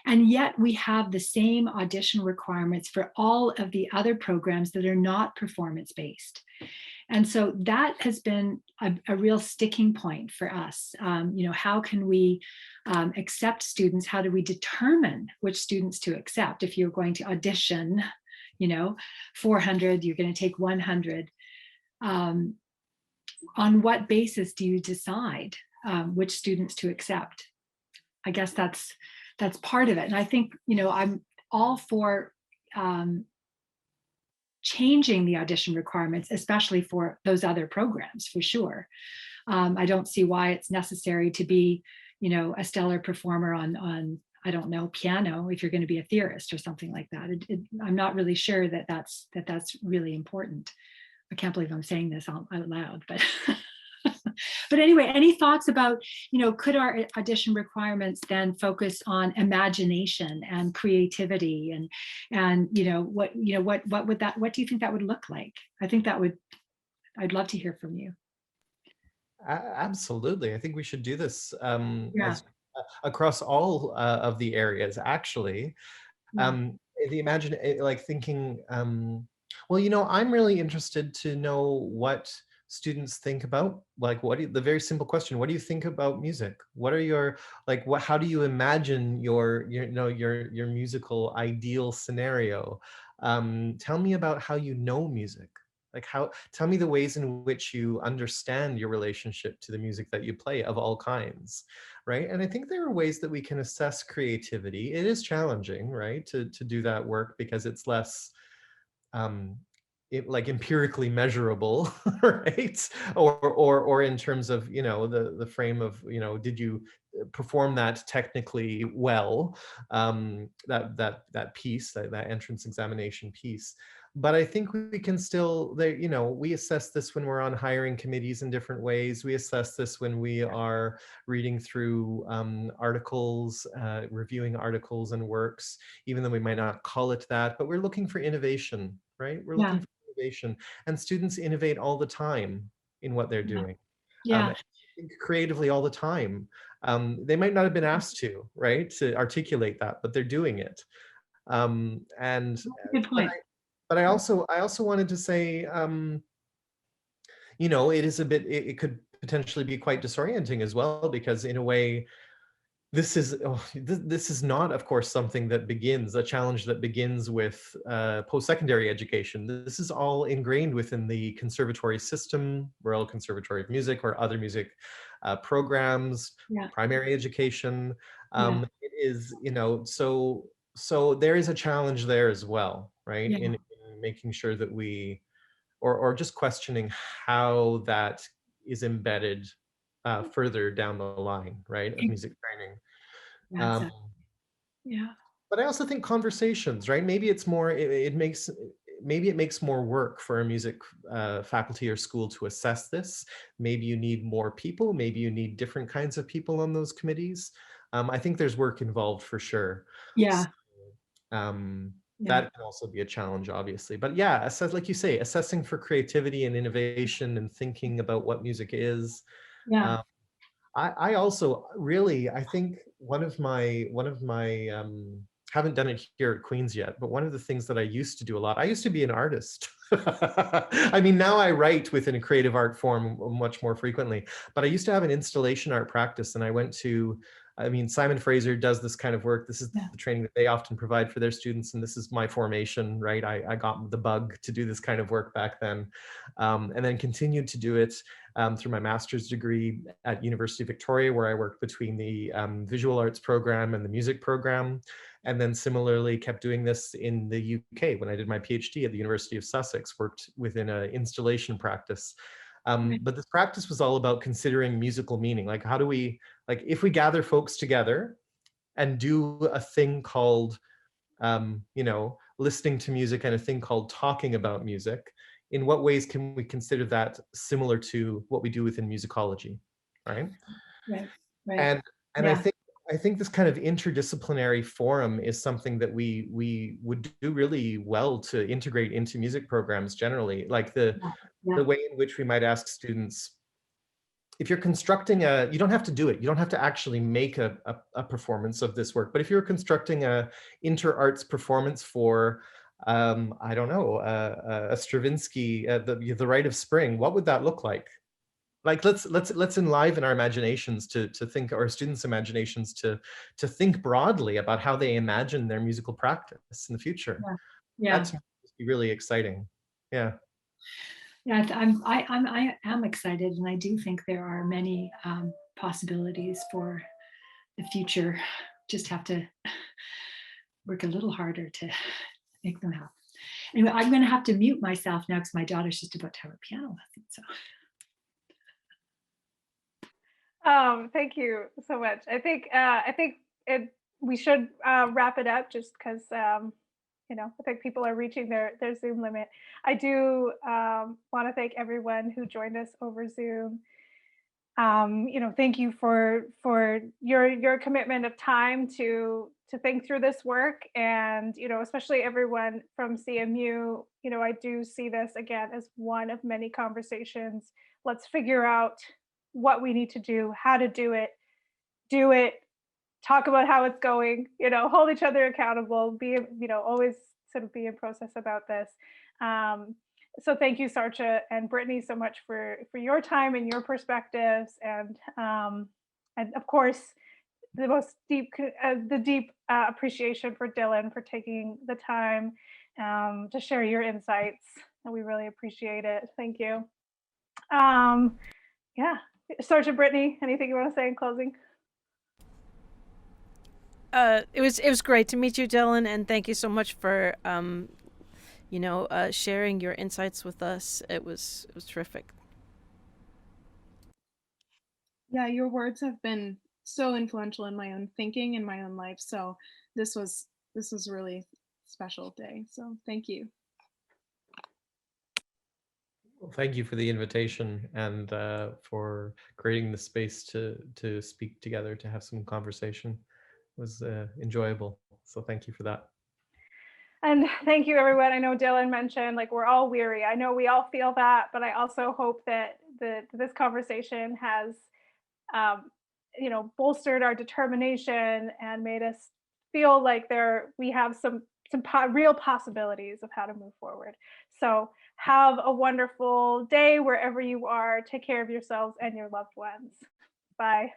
And yet we have the same audition requirements for all of the other programs that are not performance-based. And so that has been a real sticking point for us. How can we accept students? How do we determine which students to accept? If you're going to audition, 400, you're going to take 100. On what basis do you decide which students to accept? I guess that's part of it. And I think, I'm all for changing the audition requirements, especially for those other programs, for sure. I don't see why it's necessary to be, a stellar performer on I don't know, piano, if you're going to be a theorist or something like that. I'm not really sure that that's really important. I can't believe I'm saying this out loud, but but anyway, any thoughts about, could our audition requirements then focus on imagination and creativity and what do you think that would look like? I think I'd love to hear from you. Absolutely. I think we should do this across all of the areas, actually. Thinking, I'm really interested to know what students think about, the very simple question, what do you think about music? What are your, how do you imagine your musical ideal scenario? Tell me about how you know music. Tell me the ways in which you understand your relationship to the music that you play of all kinds, right? And I think there are ways that we can assess creativity. It is challenging, right, to do that work because it's less empirically measurable, right? Or in terms of, the frame of, did you perform that technically well, that piece, that entrance examination piece. But I think we can still, we assess this when we're on hiring committees in different ways. We assess this when we are reading through articles, reviewing articles and works, even though we might not call it that, but we're looking for innovation, right? We're looking for innovation, and students innovate all the time in what they're doing. Creatively all the time. They might not have been asked to, right, to articulate that, but they're doing it. Good point. But I also wanted to say, it could potentially be quite disorienting as well, because in a way, this is not, of course, something that begins, a challenge that begins with post-secondary education. This is all ingrained within the conservatory system, Royal Conservatory of Music, or other music programs, primary education. It is, so there is a challenge there as well, right? In making sure that we or just questioning how that is embedded further down the line, right, of music training. That's yeah. But I also think conversations, right? Maybe it's more, maybe it makes more work for a music faculty or school to assess this. Maybe you need more people, maybe you need different kinds of people on those committees. I think there's work involved for sure. Yeah. That can also be a challenge, obviously. But yeah, like you say, assessing for creativity and innovation and thinking about what music is. Yeah. I also really, I think one of my haven't done it here at Queen's yet, but one of the things that I used to do a lot, I used to be an artist. I mean, now I write within a creative art form much more frequently, but I used to have an installation art practice, and I went to, I mean, Simon Fraser does this kind of work. This is the training that they often provide for their students, and this is my formation, right? I got the bug to do this kind of work back then, and then continued to do it through my master's degree at University of Victoria, where I worked between the visual arts program and the music program. And then similarly kept doing this in the UK when I did my PhD at the University of Sussex, worked within an installation practice. But this practice was all about considering musical meaning. Like, how do we, like, if we gather folks together and do a thing called, you know, listening to music and a thing called talking about music, in what ways can we consider that similar to what we do within musicology, right? Right. Right. And I think this kind of interdisciplinary forum is something that we would do really well to integrate into music programs generally. Like the way in which we might ask students, if you're constructing you don't have to do it. You don't have to actually make a performance of this work. But if you're constructing a inter-arts performance for, I don't know, a Stravinsky, the Rite of Spring, what would that look like? Like, let's enliven our imaginations to think, our students' imaginations to think broadly about how they imagine their musical practice in the future. That's really exciting. Yeah. Yeah, I am excited, and I do think there are many possibilities for the future. Just have to work a little harder to make them happen. Anyway, I'm going to have to mute myself now because my daughter's just about to have a piano lesson. So. Thank you so much. I think we should wrap it up just because you know, I think people are reaching their Zoom limit. I do want to thank everyone who joined us over Zoom. You know, thank you for your commitment of time to think through this work, and you know, especially everyone from CMU. You know, I do see this again as one of many conversations. Let's figure out what we need to do, how to do it, talk about how it's going, you know, hold each other accountable, be, you know, always sort of be in process about this. So thank you, Sartje and Britney, so much for your time and your perspectives, and of course, the most deep, appreciation for Dylan for taking the time to share your insights, and we really appreciate it. Thank you. Yeah, Sartje, Britney, anything you want to say in closing? It was great to meet you, Dylan, and thank you so much for you know, sharing your insights with us. It was terrific. Yeah, your words have been so influential in my own thinking and my own life. So this was a really special day. So thank you. Well, thank you for the invitation and for creating the space to speak together, to have some conversation. It was enjoyable. So thank you for that. And thank you, everyone. I know Dylan mentioned, like, we're all weary. I know we all feel that, but I also hope that this conversation has, you know, bolstered our determination and made us feel like we have some real possibilities of how to move forward. So have a wonderful day wherever you are. Take care of yourselves and your loved ones. Bye.